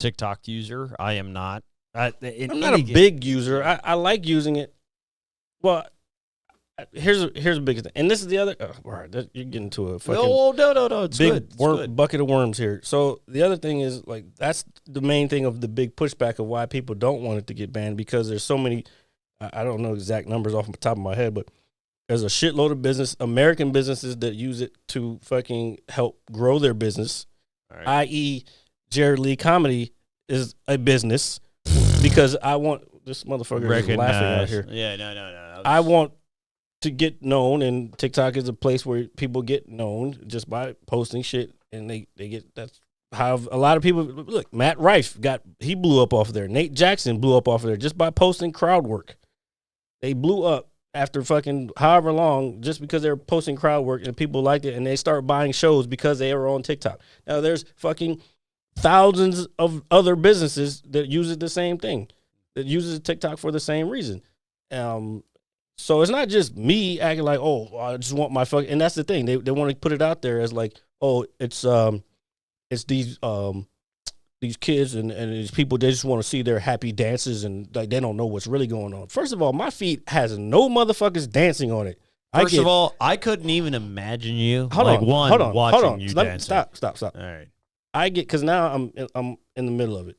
TikTok user. I am not. I'm not a big user. I like using it. Well, here's a big thing, and this is the other. All right, you're getting to a fucking no. It's big good. Bucket of worms here. So the other thing is, like, that's the main thing of the big pushback of why people don't want it to get banned, because there's so many. I don't know exact numbers off the top of my head, but there's a shitload of American businesses that use it to fucking help grow their business. Right. I.e., Jared Leigh Comedy is a business because I want this motherfucker is laughing out here. Yeah, no. I want to get known, and TikTok is a place where people get known just by posting shit, and they get, that's how a lot of people look. Matt Rife he blew up off of there. Nate Jackson blew up off of there just by posting crowd work. They blew up after fucking however long just because they were posting crowd work and people liked it, and they start buying shows because they were on TikTok. Now there's fucking thousands of other businesses that use it the same thing, that uses TikTok for the same reason. So it's not just me acting like, oh, I just want my fucking, and that's the thing. They want to put it out there as like, oh, it's these kids and these people, they just want to see their happy dances, and like they don't know what's really going on. First of all, my feed has no motherfuckers dancing on it. First of all, I couldn't even imagine you. Hold on, watching you Stop, dancing. Stop. All right. I get because now I'm in the middle of it.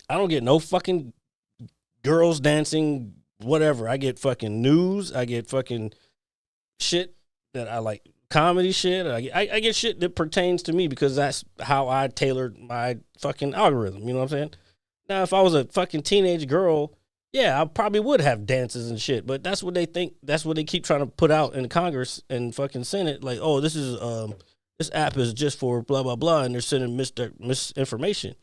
I don't get no fucking girls dancing, whatever. I get fucking news. I get fucking shit that I like, comedy shit. I get shit that pertains to me because that's how I tailored my fucking algorithm. You know what I'm saying? Now, if I was a fucking teenage girl, yeah, I probably would have dances and shit. But that's what they think. That's what they keep trying to put out in Congress and fucking Senate. Like, oh, this app is just for blah blah blah, and they're sending misinformation.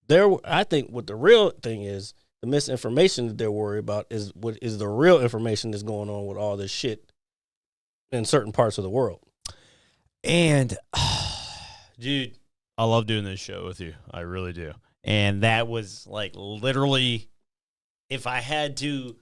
I think what the real thing is, the misinformation that they're worried about is what is the real information that's going on with all this shit in certain parts of the world. And, dude, I love doing this show with you. I really do. And that was like literally, if I had to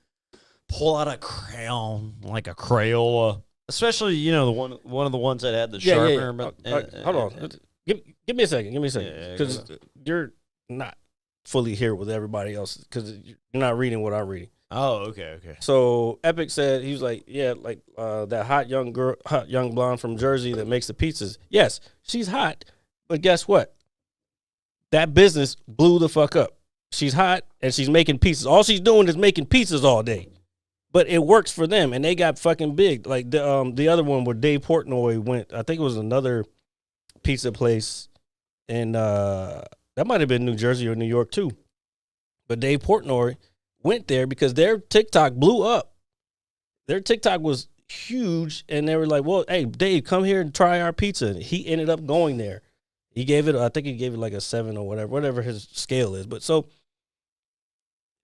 pull out a crayon, like a Crayola, especially, the one of the ones that had the sharpener. But, hold on. Give me a second. Because you're not fully here with everybody else because you're not reading what I'm reading. Oh, okay. So Epic said, he was like, yeah, like that hot young blonde from Jersey that makes the pizzas. Yes, she's hot, but guess what? That business blew the fuck up. She's hot and she's making pizzas. All she's doing is making pizzas all day. But it works for them, and they got fucking big. Like the other one where Dave Portnoy went, I think it was another pizza place, and that might have been New Jersey or New York too. But Dave Portnoy went there because their TikTok blew up. Their TikTok was huge, and they were like, well, hey, Dave, come here and try our pizza. And he ended up going there. I think he gave it like a 7 or whatever his scale is. But so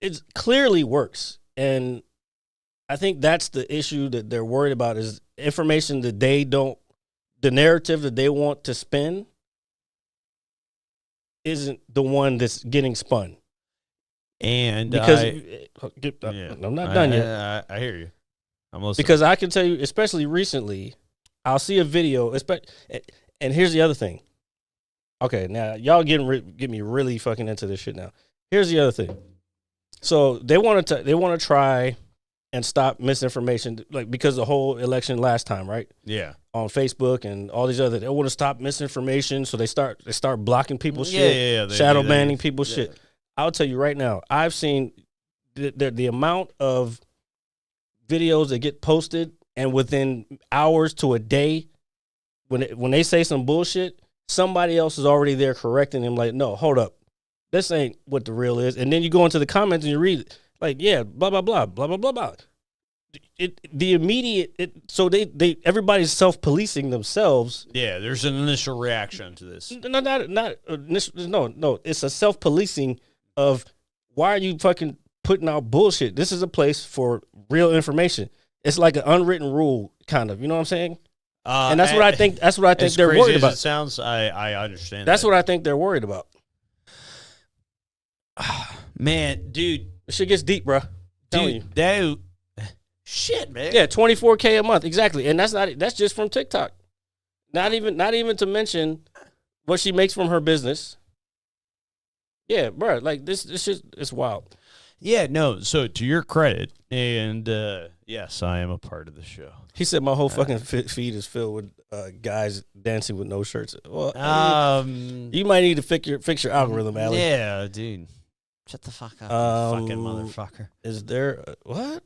it clearly works. And I think that's the issue that they're worried about is information that the narrative that they want to spin isn't the one that's getting spun. And because I'm not done yet. I hear you. I'm listening. Because I can tell you, especially recently, I'll see a video, and here's the other thing. Okay, now y'all get me really fucking into this shit now. Here's the other thing. So they want to try and stop misinformation, like because the whole election last time, right? Yeah. On Facebook and all these other, they want to stop misinformation, so they start blocking people's shit, shadow banning people's shit. I'll tell you right now, I've seen the amount of videos that get posted, and within hours to a day, when they say some bullshit, somebody else is already there correcting them. Like, no, hold up, this ain't what the real is. And then you go into the comments and you read it, like, yeah, blah blah blah blah blah blah blah. So they everybody's self-policing themselves. Yeah, there's an initial reaction to this. No, it's a self-policing of why are you fucking putting out bullshit? This is a place for real information. It's like an unwritten rule, kind of. You know what I'm saying? And that's what I think. That's what I think they're worried about. It sounds. I understand. That's what I think they're worried about. Man, dude, this shit gets deep, bro. Dude, shit, man. Yeah, $24K a month, exactly, and that's just from TikTok. Not even to mention what she makes from her business. Yeah, bro, like this shit is wild. Yeah, no. So to your credit, and yes, I am a part of the show. He said my whole fucking feed is filled with guys dancing with no shirts. Well, you might need to fix your algorithm, Allie. Yeah, dude. Shut the fuck up, you fucking motherfucker. Is there what?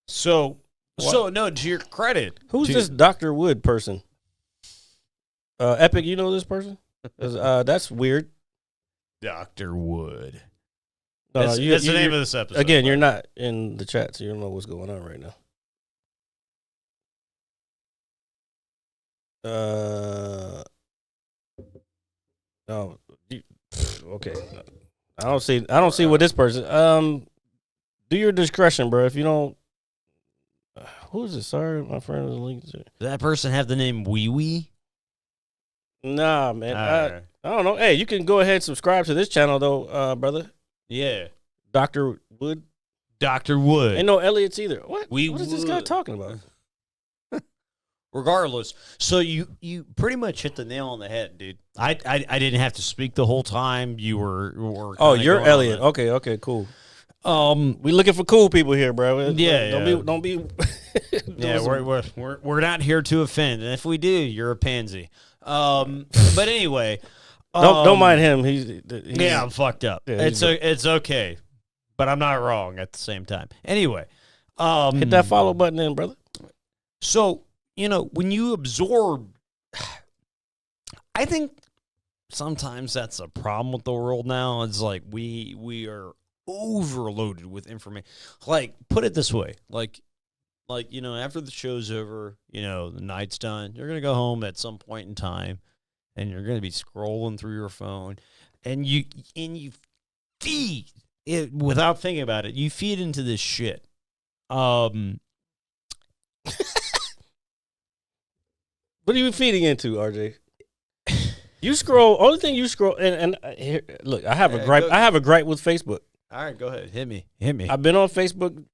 So no. To your credit, who's this Dr. Wood person? Epic, you know this person? That's weird. Dr. Wood. That's the name of this episode. Again, you're not in the chat, so you don't know what's going on right now. No. Okay. I don't see what this person. Do your discretion, bro. If you don't, who is it? Sorry, my friend was linked to. Does that person have the name Wee Wee? Nah, man. I don't know. Hey, you can go ahead and subscribe to this channel though, brother. Yeah. Dr. Wood. Dr. Wood. Ain't no Elliots either. What is this Wood. guy talking about? Regardless, so you pretty much hit the nail on the head, dude. I didn't have to speak the whole time. You were oh, you're Elliot. Okay, cool. We looking for cool people here, bro. Yeah, Don't be. Yeah, we're not here to offend, and if we do, you're a pansy. But anyway, Don't mind him. He's yeah, I'm fucked up. Yeah, It's okay, but I'm not wrong at the same time. Anyway, hit that follow button in, brother. So when you absorb, I think sometimes that's a problem with the world now. It's like we are overloaded with information. Like, put it this way, like after the show's over, the night's done, you're gonna go home at some point in time, and you're gonna be scrolling through your phone, and you feed it without thinking about it. You feed into this shit. What are you feeding into, RJ? You scroll. Only thing you scroll, and here, look, I have a gripe. I have a gripe with Facebook. All right, go ahead. Hit me. I've been on Facebook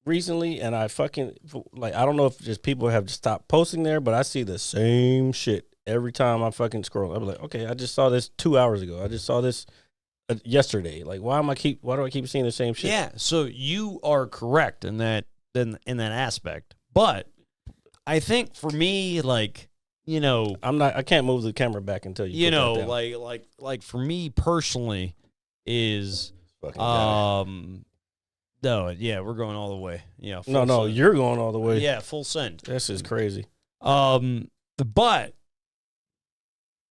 recently, and I don't know if just people have stopped posting there, but I see the same shit every time I fucking scroll. I'm like, okay, I just saw this 2 hours ago. I just saw this yesterday. Like, why do I keep seeing the same shit? Yeah, so you are correct in that aspect, but I think for me, like, I can't move the camera back until you. Like for me personally, is no, yeah, we're going all the way. Yeah, no, send. You're going all the way. Yeah, full send. This is crazy. But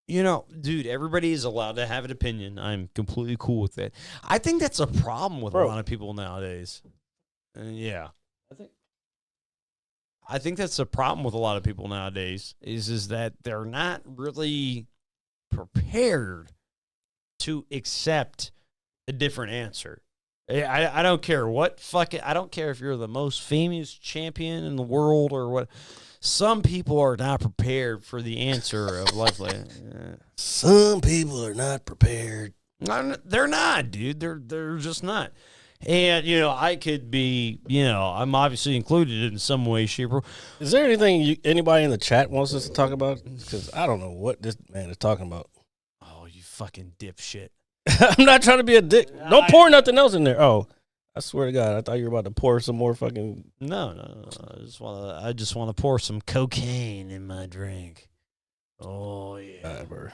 dude, everybody is allowed to have an opinion. I'm completely cool with it. I think that's a problem with a lot of people nowadays. Yeah. I think that's the problem with a lot of people nowadays is that they're not really prepared to accept a different answer. I don't care what I don't care if you're the most famous champion in the world or what. Some people are not prepared for the answer of life. Some people are not prepared. They're not, dude. They're just not. And, I could be, I'm obviously included in some way, shape, or... Is there anything anybody in the chat wants us to talk about? Because I don't know what this man is talking about. Oh, you fucking dipshit. I'm not trying to be a dick. Don't pour nothing else in there. Oh, I swear to God, I thought you were about to pour some more fucking... No. I just want to pour some cocaine in my drink. Oh, yeah. Bro.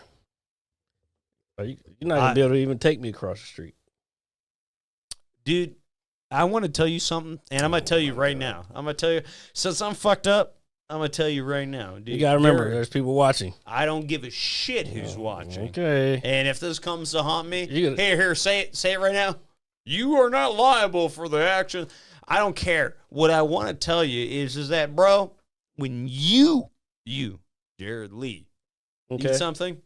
You're not going to be able to even take me across the street. Dude, I want to tell you something, and I'm going to tell you right now. I'm going to tell you, since I'm fucked up, I'm going to tell you right now. Dude, you got to remember, there's people watching. I don't give a shit who's watching. Okay. And if this comes to haunt me, here, say it right now. You are not liable for the action. I don't care. What I want to tell you is that, bro, when you, Jared Leigh, need something,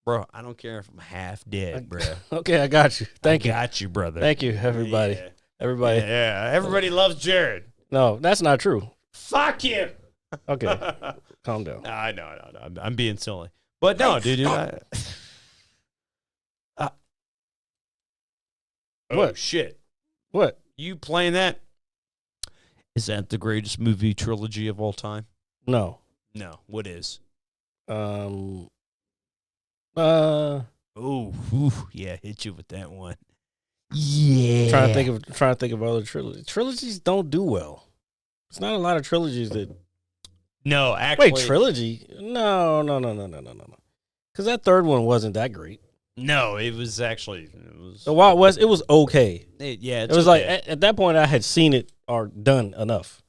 bro, I don't care if I'm half dead, bro. Okay, I got you. Thank you. I got you, brother. Thank you, everybody. Yeah. Everybody. Yeah, everybody loves Jared. No, that's not true. Fuck you. Okay, calm down. I know. I'm being silly. But no, dude. What? Oh, shit. What? You playing that? Is that the greatest movie trilogy of all time? No. No. What is? Oh, yeah, hit you with that one. Yeah. Trying to think of other trilogies. Trilogies don't do well. It's not a lot of trilogies that. No, actually. Wait, trilogy? No. Because that third one wasn't that great. No, it was actually. The Wild West, it was okay. It was okay. Like at that point I had seen it or done enough.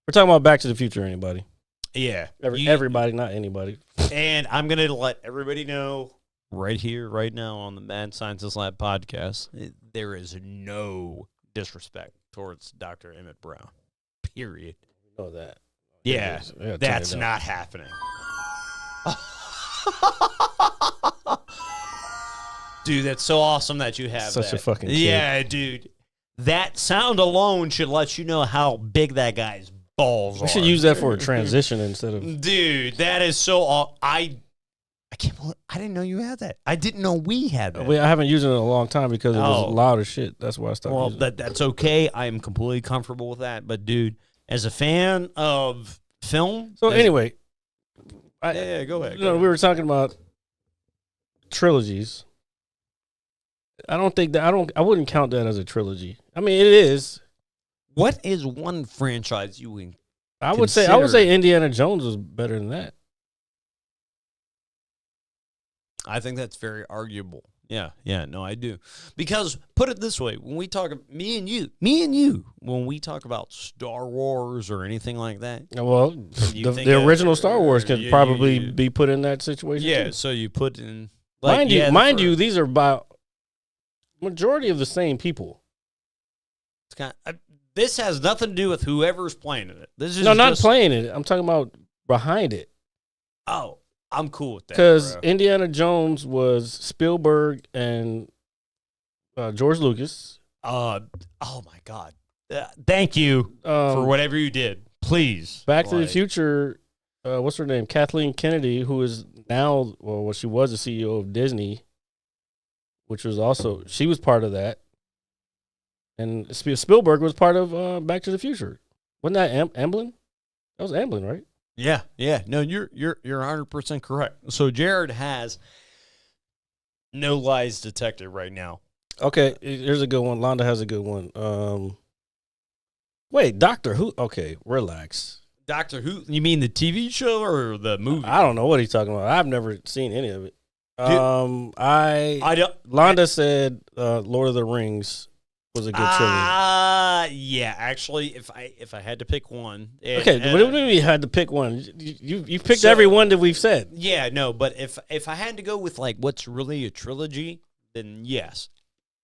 We're talking about Back to the Future. Anybody? Yeah, everybody, not anybody. And I'm gonna let everybody know right here, right now on the Mad Scientist Lab podcast, there is no disrespect towards Dr. Emmett Brown. Period. We know that. Yeah, that's not happening. Dude, that's so awesome that you have such that. a fucking kid. Yeah, dude. That sound alone should let you know how big that guy's balls are. We should use that for a transition instead of... Dude, that is so... I can't believe... I didn't know you had that. I didn't know we had that. I haven't used it in a long time because it was loud as shit. That's why I stopped using it. That's okay. I am completely comfortable with that. But, dude, as a fan of film... So, anyway... go ahead. We were talking about trilogies. I don't think that I wouldn't count that as a trilogy. I mean, it is. What is one franchise you would I would say Indiana Jones was better than that. I think that's very arguable. Yeah, no, I do. Because put it this way, when we talk, me and you, when we talk about Star Wars or anything like that. Well, the original Star Wars could probably be put in that situation. Yeah, too. So you put in, mind you, these are about majority of the same people. It's kind of, this has nothing to do with whoever's playing it. This is not playing it. I'm talking about behind it. Oh, I'm cool with that. Because Indiana Jones was Spielberg and George Lucas. Oh my God! Thank you for whatever you did. Please. Back to the Future. What's her name? Kathleen Kennedy, who is now, well, she was the CEO of Disney, which was also, she was part of that. And Spielberg was part of Back to the Future. Wasn't that Amblin? That was Amblin, right? Yeah. No, you're 100% correct. So Jared has no lies detected right now. Okay, here's a good one. Londa has a good one. Wait, Doctor Who? Okay, relax. Doctor Who? You mean the TV show or the movie? I don't know what he's talking about. I've never seen any of it. I don't. Londa said Lord of the Rings was a good trilogy. Yeah. Actually, if I had to pick one, what do you mean you had to pick one? You picked every one that we've said. Yeah, no, but if I had to go with like what's really a trilogy, then yes,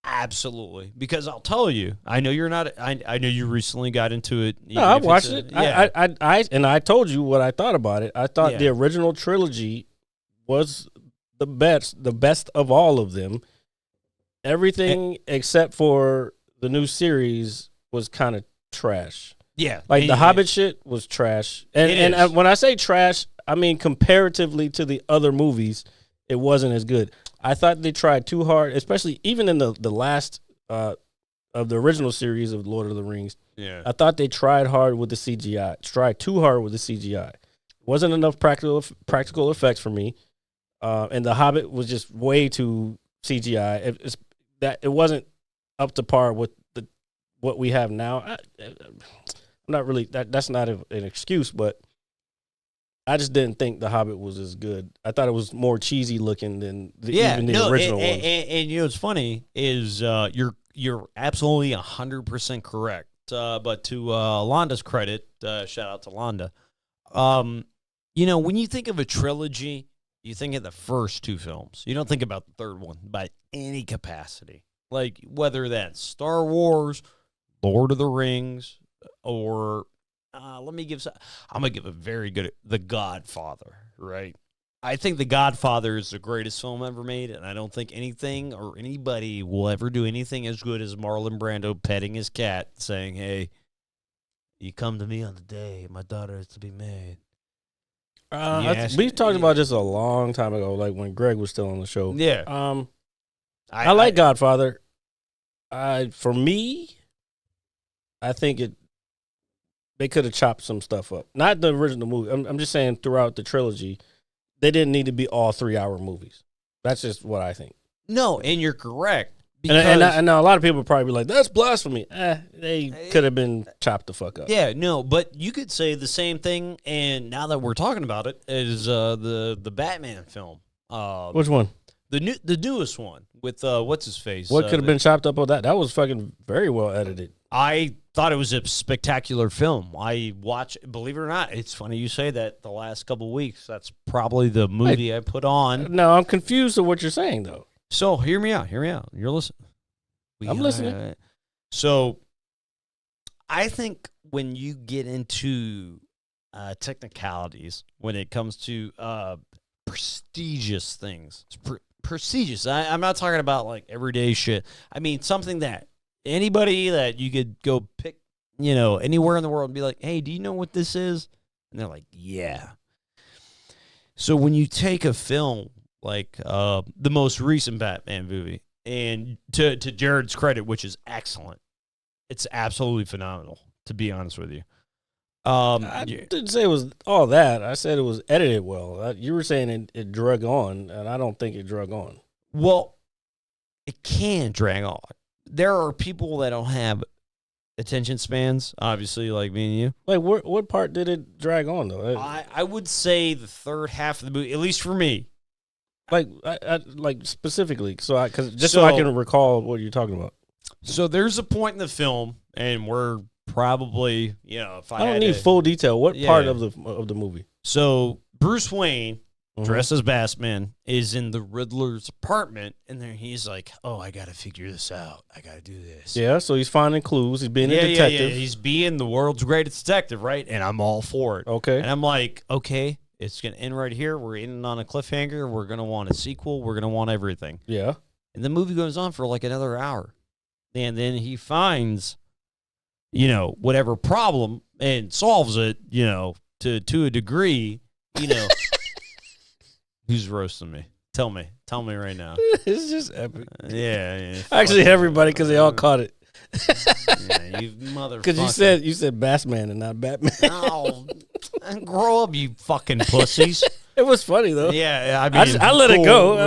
absolutely. Because I'll tell you, I know you're not. I know you recently got into it. No, I watched it. Yeah. I told you what I thought about it. I thought the original trilogy was the best of all of them. Everything except for the new series was kind of trash. Yeah. Like the Hobbit shit was trash. And when I say trash, I mean comparatively to the other movies, it wasn't as good. I thought they tried too hard, especially even in the last of the original series of Lord of the Rings. Yeah. I thought they tried hard with the CGI. Tried too hard with the CGI. Wasn't enough practical effects for me. And the Hobbit was just way too CGI. It wasn't up to par with what we have now. I'm not really that's not an excuse, but I just didn't think the Hobbit was as good. I thought it was more cheesy looking than even the original ones. And you know what's funny is you're absolutely 100% correct. But to Londa's credit, shout out to Londa. When you think of a trilogy, you think of the first two films. You don't think about the third one by any capacity. Like whether that's Star Wars, Lord of the Rings, or I'm gonna give a very good The Godfather, right? I think The Godfather is the greatest film ever made, and I don't think anything or anybody will ever do anything as good as Marlon Brando petting his cat, saying, "Hey, you come to me on the day my daughter is to be made." We talked about this a long time ago, like when Greg was still on the show. Yeah. I like Godfather. For me, I think they could have chopped some stuff up. Not the original movie. I'm just saying throughout the trilogy, they didn't need to be all 3-hour movies. That's just what I think. No, and you're correct. And a lot of people probably be like, that's blasphemy. They could have been chopped the fuck up. Yeah, no, but you could say the same thing, and now that we're talking about it, is the Batman film. Which one? The newest one with what's his face. What could have been chopped up with that? That was fucking very well edited. I thought it was a spectacular film. I watched, believe it or not, it's funny you say that. The last couple of weeks, that's probably the movie I put on. No, I'm confused at what you're saying though. So hear me out. You're listening. I'm listening. So I think when you get into technicalities, when it comes to prestigious things, prestigious. I'm not talking about like everyday shit. I mean something that anybody that you could go pick, anywhere in the world and be like, hey, do you know what this is? And they're like, yeah. So when you take a film like the most recent Batman movie, and to Jared's credit, which is excellent, it's absolutely phenomenal, to be honest with you. I didn't say it was all that. I said it was edited well. You were saying it drug on, and I don't think it drug on. Well, it can drag on. There are people that don't have attention spans, obviously, like me and you. Like, what part did it drag on though? I would say the third half of the movie, at least for me. Like, like specifically, so I can recall what you're talking about. So there's a point in the film, and we're probably, if I don't need full detail. What part of the movie? So Bruce Wayne, dressed as Batman, is in the Riddler's apartment, and then he's like, "Oh, I gotta figure this out. I gotta do this." Yeah, so he's finding clues. He's being a detective. Yeah. He's being the world's greatest detective, right? And I'm all for it. Okay. And I'm like, okay, it's gonna end right here. We're ending on a cliffhanger. We're gonna want a sequel. We're gonna want everything. Yeah. And the movie goes on for like another hour, and then he finds, whatever problem and solves it, to a degree, Who's roasting me? Tell me right now. It's just epic. Yeah. Actually, everybody, because they all caught it. Yeah, you motherfucker. Because you said Bassman and not Batman. No, grow up, you fucking pussies. It was funny though. Yeah, I mean, I let it go.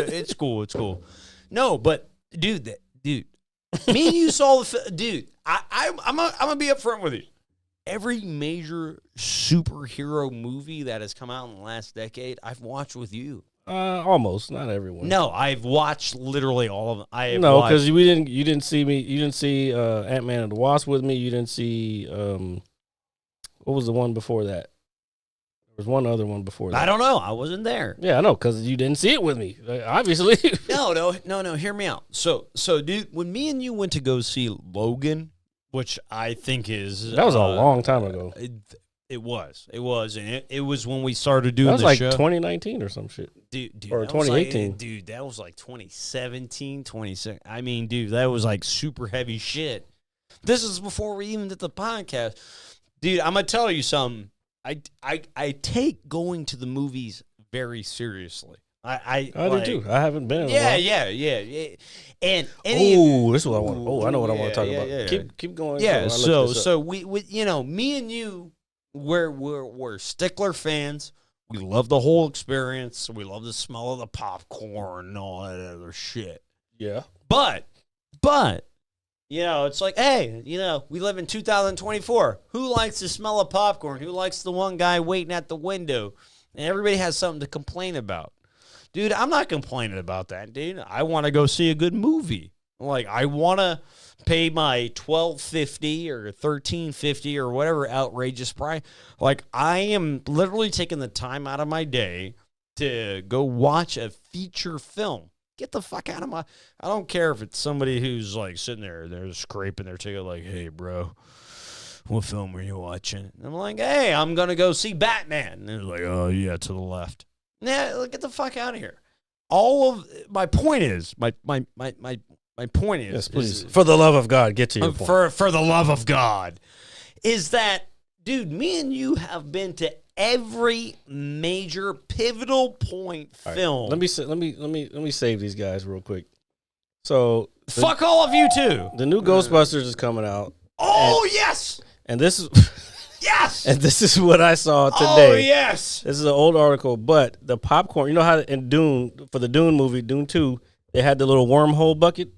It's cool. It's cool. No, but dude, me and you saw the dude. I'm gonna be upfront with you. Every major superhero movie that has come out in the last decade, I've watched with you. Almost, not everyone. No, I've watched literally all of them. Because you didn't see me. You didn't see Ant-Man and the Wasp with me. You didn't see what was the one before that? There was one other one before that. I don't know. I wasn't there. Yeah, I know, because you didn't see it with me. Obviously. No. Hear me out. So, dude, when me and you went to go see Logan, which I think is that was a long time ago. It was, and it was when we started doing that was the like show. 2019 or some shit, dude, or 2018. Dude, that was like 2017, 26. I mean, dude, that was like super heavy shit. This is before we even did the podcast, dude. I'm gonna tell you something. I take going to the movies very seriously. I do too. I haven't been in a while. Yeah. And this is what I want. I know what I want to talk about. Yeah. Keep going. Yeah. So we me and you, we're stickler fans. We love the whole experience. We love the smell of the popcorn and all that other shit. Yeah. But it's like, hey, we live in 2024. Who likes the smell of popcorn? Who likes the one guy waiting at the window? And everybody has something to complain about. Dude, I'm not complaining about that, dude. I want to go see a good movie. Like, I want to pay my $12.50 or $13.50 or whatever outrageous price. Like, I am literally taking the time out of my day to go watch a feature film. Get the fuck out of my... I don't care if it's somebody who's, like, sitting there, they're scraping their ticket like, hey, bro, what film are you watching? And I'm like, hey, I'm going to go see Batman. And they're like, oh, yeah, to the left. Nah, get the fuck out of here. My point is, my point is, yes, please, for the love of God, get to your point. For the love of God, is that, dude, me and you have been to every major pivotal point film. Right, let me save these guys real quick. So fuck all of you too. The new Ghostbusters is coming out. Oh yes, and this is. Yes! And this is what I saw today. Oh, yes! This is an old article, but the popcorn, you know how in Dune, for the Dune movie, Dune 2, they had the little wormhole bucket,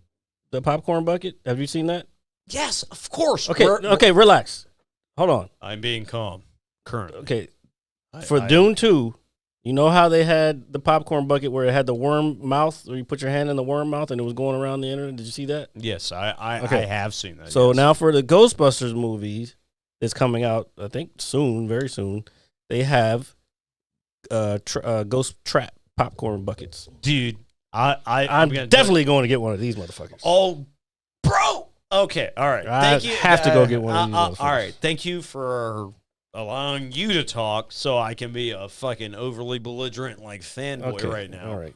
the popcorn bucket. Have you seen that? Yes, of course. Okay, relax. Hold on. I'm being calm currently. Okay. For Dune 2, you know how they had the popcorn bucket where it had the worm mouth, where you put your hand in the worm mouth and it was going around the internet? Did you see that? Yes, I have seen that. So yes. Now for the Ghostbusters movies, it's coming out, I think, soon, very soon. They have ghost trap popcorn buckets. Dude, I'm definitely going to get one of these motherfuckers. Oh, bro. Okay, all right. Thank you. Have to go get one of these motherfuckers. All right, thank you for allowing you to talk so I can be a fucking overly belligerent like fanboy right now. All right.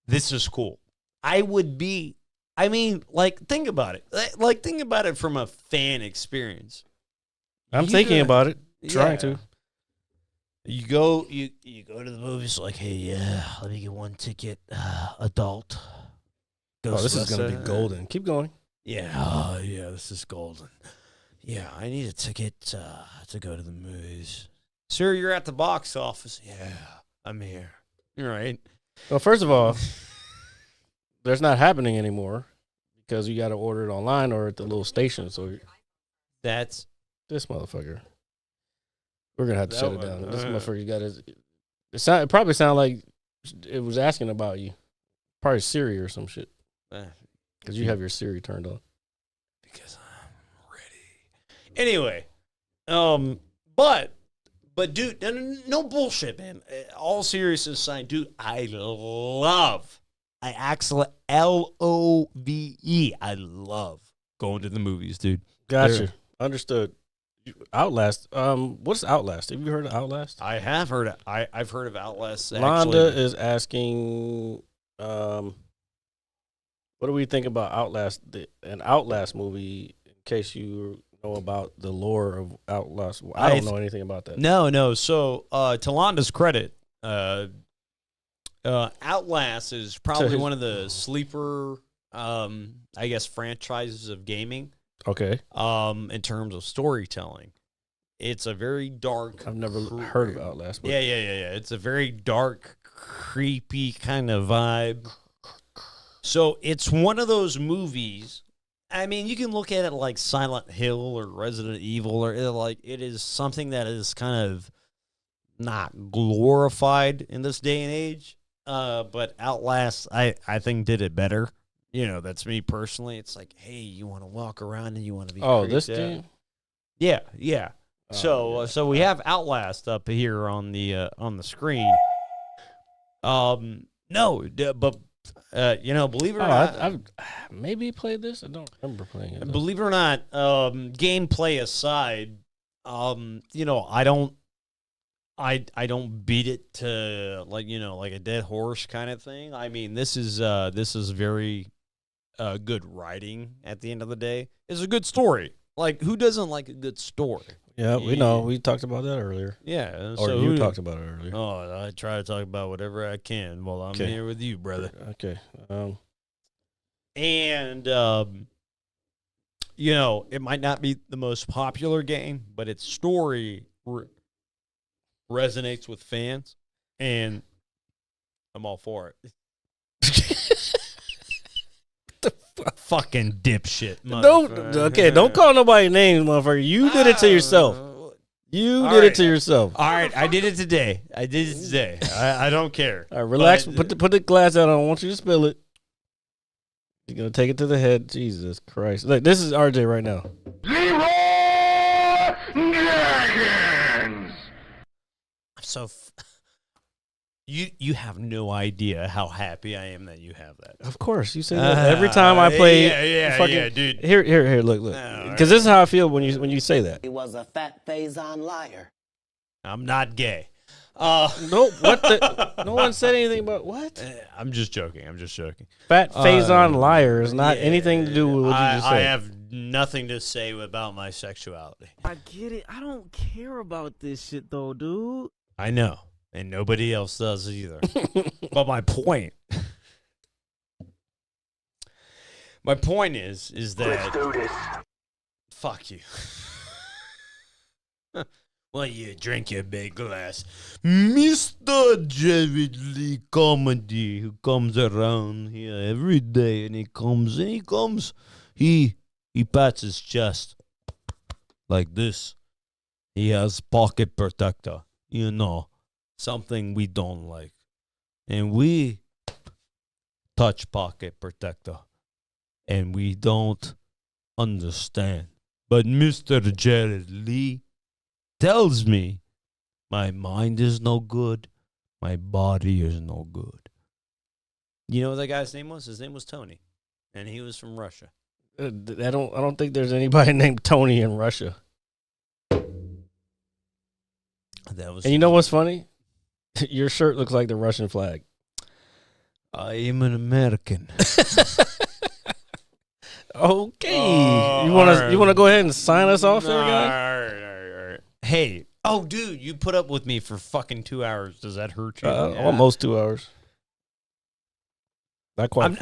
This is cool. Think about it. Think about it from a fan experience. I'm thinking about it. Trying to. You go to the movies like, hey, yeah, let me get one ticket, adult. This is gonna be golden. Keep going. Yeah, this is golden. Yeah, I need a ticket to go to the movies. Sir, you're at the box office. Yeah, I'm here. You're right. Well, first of all, That's not happening anymore because you got to order it online or at the little station. So That's this motherfucker, we're gonna have to That shut it one, down. This motherfucker got his. It probably sounded like it was asking about you. Probably Siri or some shit. Because you have your Siri turned on. because I'm ready. Anyway, but dude, no bullshit, man. All seriousness aside, dude, I actually LOVE. I love going to the movies, dude. Gotcha. Understood. Outlast. What's Outlast? Have you heard of Outlast? I have heard of, I've heard of Outlast. Londa Actually. is asking, what do we think about Outlast? An Outlast movie, in case you know about the lore of Outlast. I don't know anything about that. No. So, to Londa's credit, Outlast is probably one of the sleeper, I guess, franchises of gaming. Okay. In terms of storytelling, it's a very dark. I've never heard of Outlast. But Yeah. It's a very dark, creepy kind of vibe. So it's one of those movies. I mean, you can look at it like Silent Hill or Resident Evil, or it is something that is kind of not glorified in this day and age. But Outlast, I think did it better. You know, that's me personally. It's like, hey, you want to walk around and you want to be. This out. game. Yeah. Oh, So we have Outlast up here on the screen. But believe it or not, I've maybe played this. I don't remember playing it. Though. Believe it or not, gameplay aside, I don't beat it to like a dead horse kind of thing. I mean, this is very good writing at the end of the day. It's a good story. Like, who doesn't like a good story? Yeah, we know. We talked about that earlier. Yeah. Or you talked about it earlier. Oh, I try to talk about whatever I can while I'm here with you, brother. Okay. And, it might not be the most popular game, but its story resonates with fans, and I'm all for it. Fucking dipshit. Don't call nobody names, motherfucker. You did it to yourself. You did it to yourself. All right, I did it today. I don't care. All right, relax. But, put the glass down. I don't want you to spill it. You're gonna take it to the head. Jesus Christ! Look, this is RJ right now. So you have no idea how happy I am that you have that. Of course, you say that every time I play. Yeah, dude. Here, look, because this is how I feel when you say that. He was a fat phase-on liar. I'm not gay. No, what the? No one said anything about what? I'm just joking. Fat phase-on liar is not anything to do with what you just said. I have nothing to say about my sexuality. I get it. I don't care about this shit though, dude. I know, and nobody else does either. But my point is that Let's do this. fuck you. Well, you drink your big glass. Mr. David Lee Comedy, who comes around here every day, and he pats his chest like this. He has pocket protector, something we don't like. And we touch pocket protector, and we don't understand. But Mr. Jared Lee tells me my mind is no good, my body is no good. You know what that guy's name was? His name was Tony, and he was from Russia. I don't think there's anybody named Tony in Russia. And you know what's funny? Your shirt looks like the Russian flag. I am an American. Okay. You want to go ahead and sign us off there, guy? All right. Hey, dude, you put up with me for fucking 2 hours. Does that hurt you? Almost 2 hours. Not quite.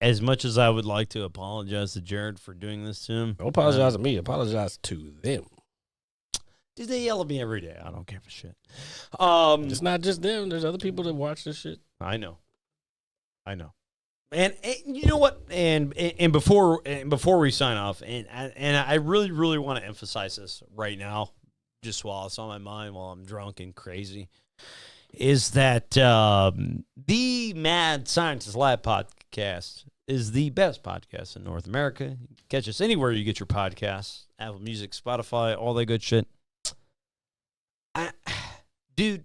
As much as I would like to apologize to Jared for doing this to him. Don't apologize to me. Apologize to them. Dude, they yell at me every day. I don't give a shit. It's not just them. There's other people that watch this shit. I know. And you know what? And before we sign off, and I really really want to emphasize this right now, just while it's on my mind while I'm drunk and crazy, is that the Mad Scientist Lab podcast is the best podcast in North America. You can catch us anywhere you get your podcasts: Apple Music, Spotify, all that good shit. Dude,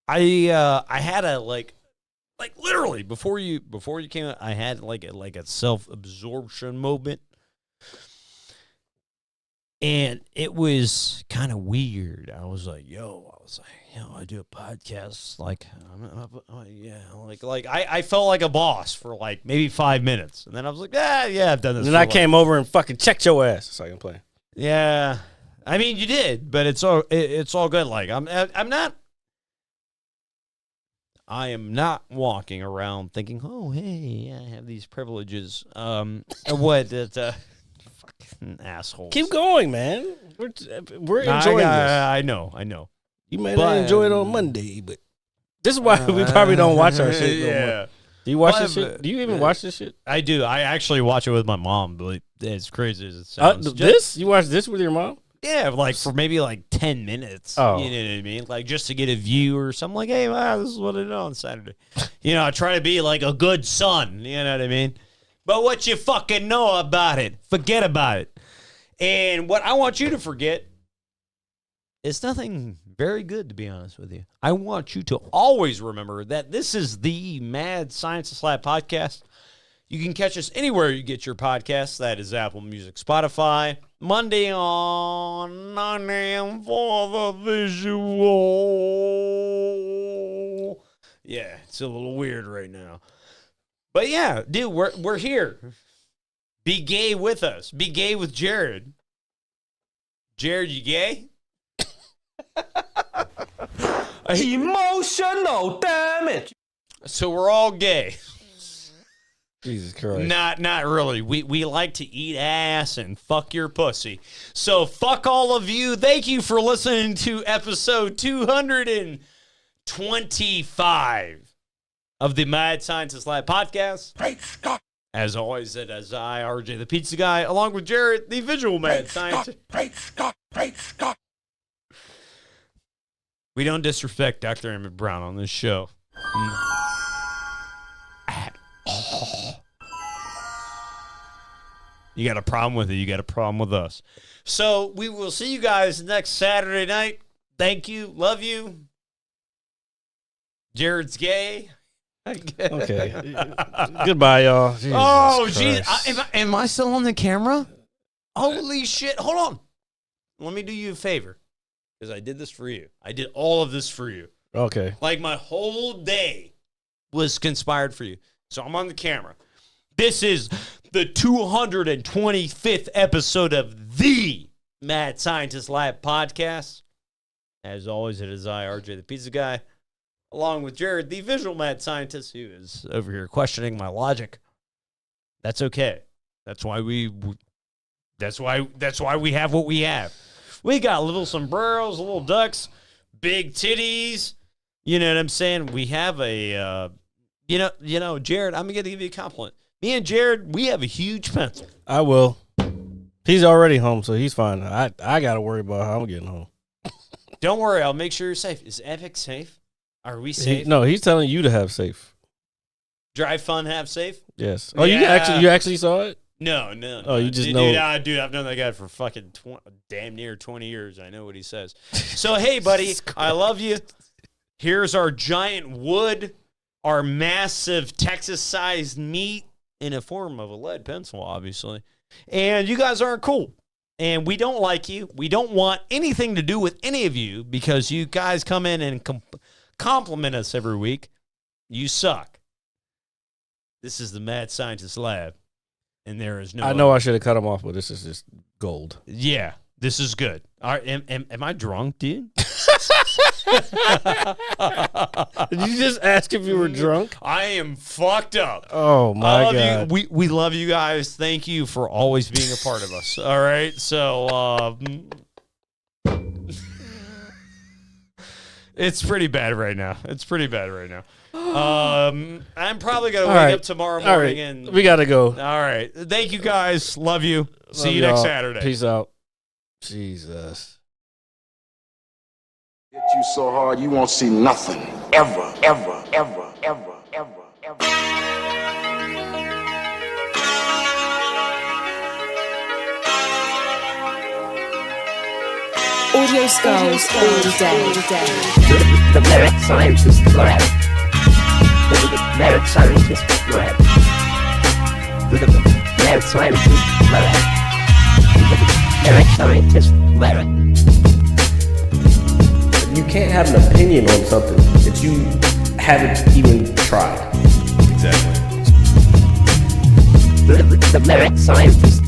I had a like literally before you came out, I had like a self-absorption moment, and it was kind of weird. I was like, I do a podcast, I felt like a boss for like maybe 5 minutes, and then I was like, I've done this. And then I came over and fucking checked your ass so I can play. Yeah, I mean you did, but it's all good. Like I am not walking around thinking, oh, hey, I have these privileges. Fucking assholes. Keep going, man. We're enjoying this. I know. You may not enjoy it on Monday, but this is why we probably don't watch our shit no more. Do you watch this shit? Do you even watch this shit? I do. I actually watch it with my mom, but as crazy as it sounds. This? You watch this with your mom? Yeah, like for maybe like 10 minutes. Oh. You know what I mean? Like just to get a view or something like, hey, wow, this is what I do on Saturday. I try to be like a good son. You know what I mean? But what you fucking know about it, forget about it. And what I want you to forget is nothing very good, to be honest with you. I want you to always remember that this is the Mad Scientist Lab podcast. You can catch us anywhere you get your podcasts. That is Apple Music, Spotify. Monday on 9 a.m. for the visual. Yeah, it's a little weird right now. But yeah, dude, we're here. Be gay with us. Be gay with Jared. Jared, you gay? Emotional damage. So we're all gay. Jesus Christ. Not really. We like to eat ass and fuck your pussy. So fuck all of you. Thank you for listening to episode 225 of the Mad Scientist Lab podcast. Great Scott! As always, it is I, RJ the Pizza Guy, along with Jared, the visual Mad Scientist. Great Scott! Great Scott! We don't disrespect Dr. Emmett Brown on this show. At all. You got a problem with it, you got a problem with us. So we will see you guys next Saturday night. Thank you. Love you. Jared's gay. Okay. Goodbye, y'all. Jesus jeez. Am I still on the camera? Holy shit. Hold on. Let me do you a favor. Because I did this for you. I did all of this for you. Okay. Like my whole day was conspired for you. So I'm on the camera. This is the 225th episode of the Mad Scientist Lab podcast. As always, it is I, RJ the Pizza Guy, along with Jared, the visual mad scientist, who is over here questioning my logic. That's okay. That's why we have what we have. We got little sombreros, little ducks, big titties. You know what I'm saying? We have a, Jared, I'm going to give you a compliment. Me and Jared, we have a huge pencil. I will. He's already home, so he's fine. I got to worry about how I'm getting home. Don't worry. I'll make sure you're safe. Is Epic safe? Are we safe? No, he's telling you to have safe. Drive Fun, have safe? Yes. Oh, Yeah. you actually saw it? No. Oh, you just know. Dude, I've known that guy for fucking damn near 20 years. I know what he says. So, hey, buddy, I love you. Here's our giant wood, our massive Texas-sized meat in a form of a lead pencil, obviously. And you guys aren't cool. And we don't like you. We don't want anything to do with any of you because you guys come in and compliment us every week. You suck. This is the Mad Scientist Lab. And there is no... I know I should have cut him off, but this is just gold. Yeah, this is good. All right, am I drunk, dude? Did you just ask if you were drunk? I am fucked up. Oh, my God. We love you guys. Thank you for always being a part of us. All right, so... It's pretty bad right now. I'm probably gonna All wake right. up tomorrow All morning right. and We got to go. all right. Thank you guys. Love you. See Love you next y'all. Saturday. Peace out. Jesus. Hit you so hard you won't see nothing. Ever, ever, ever, ever, ever, ever. Audio skulls all day. The merit scientist lab. The merit scientist lab. The merit scientist lab. The merit scientist lab. You can't have an opinion on something that you haven't even tried. The merit scientist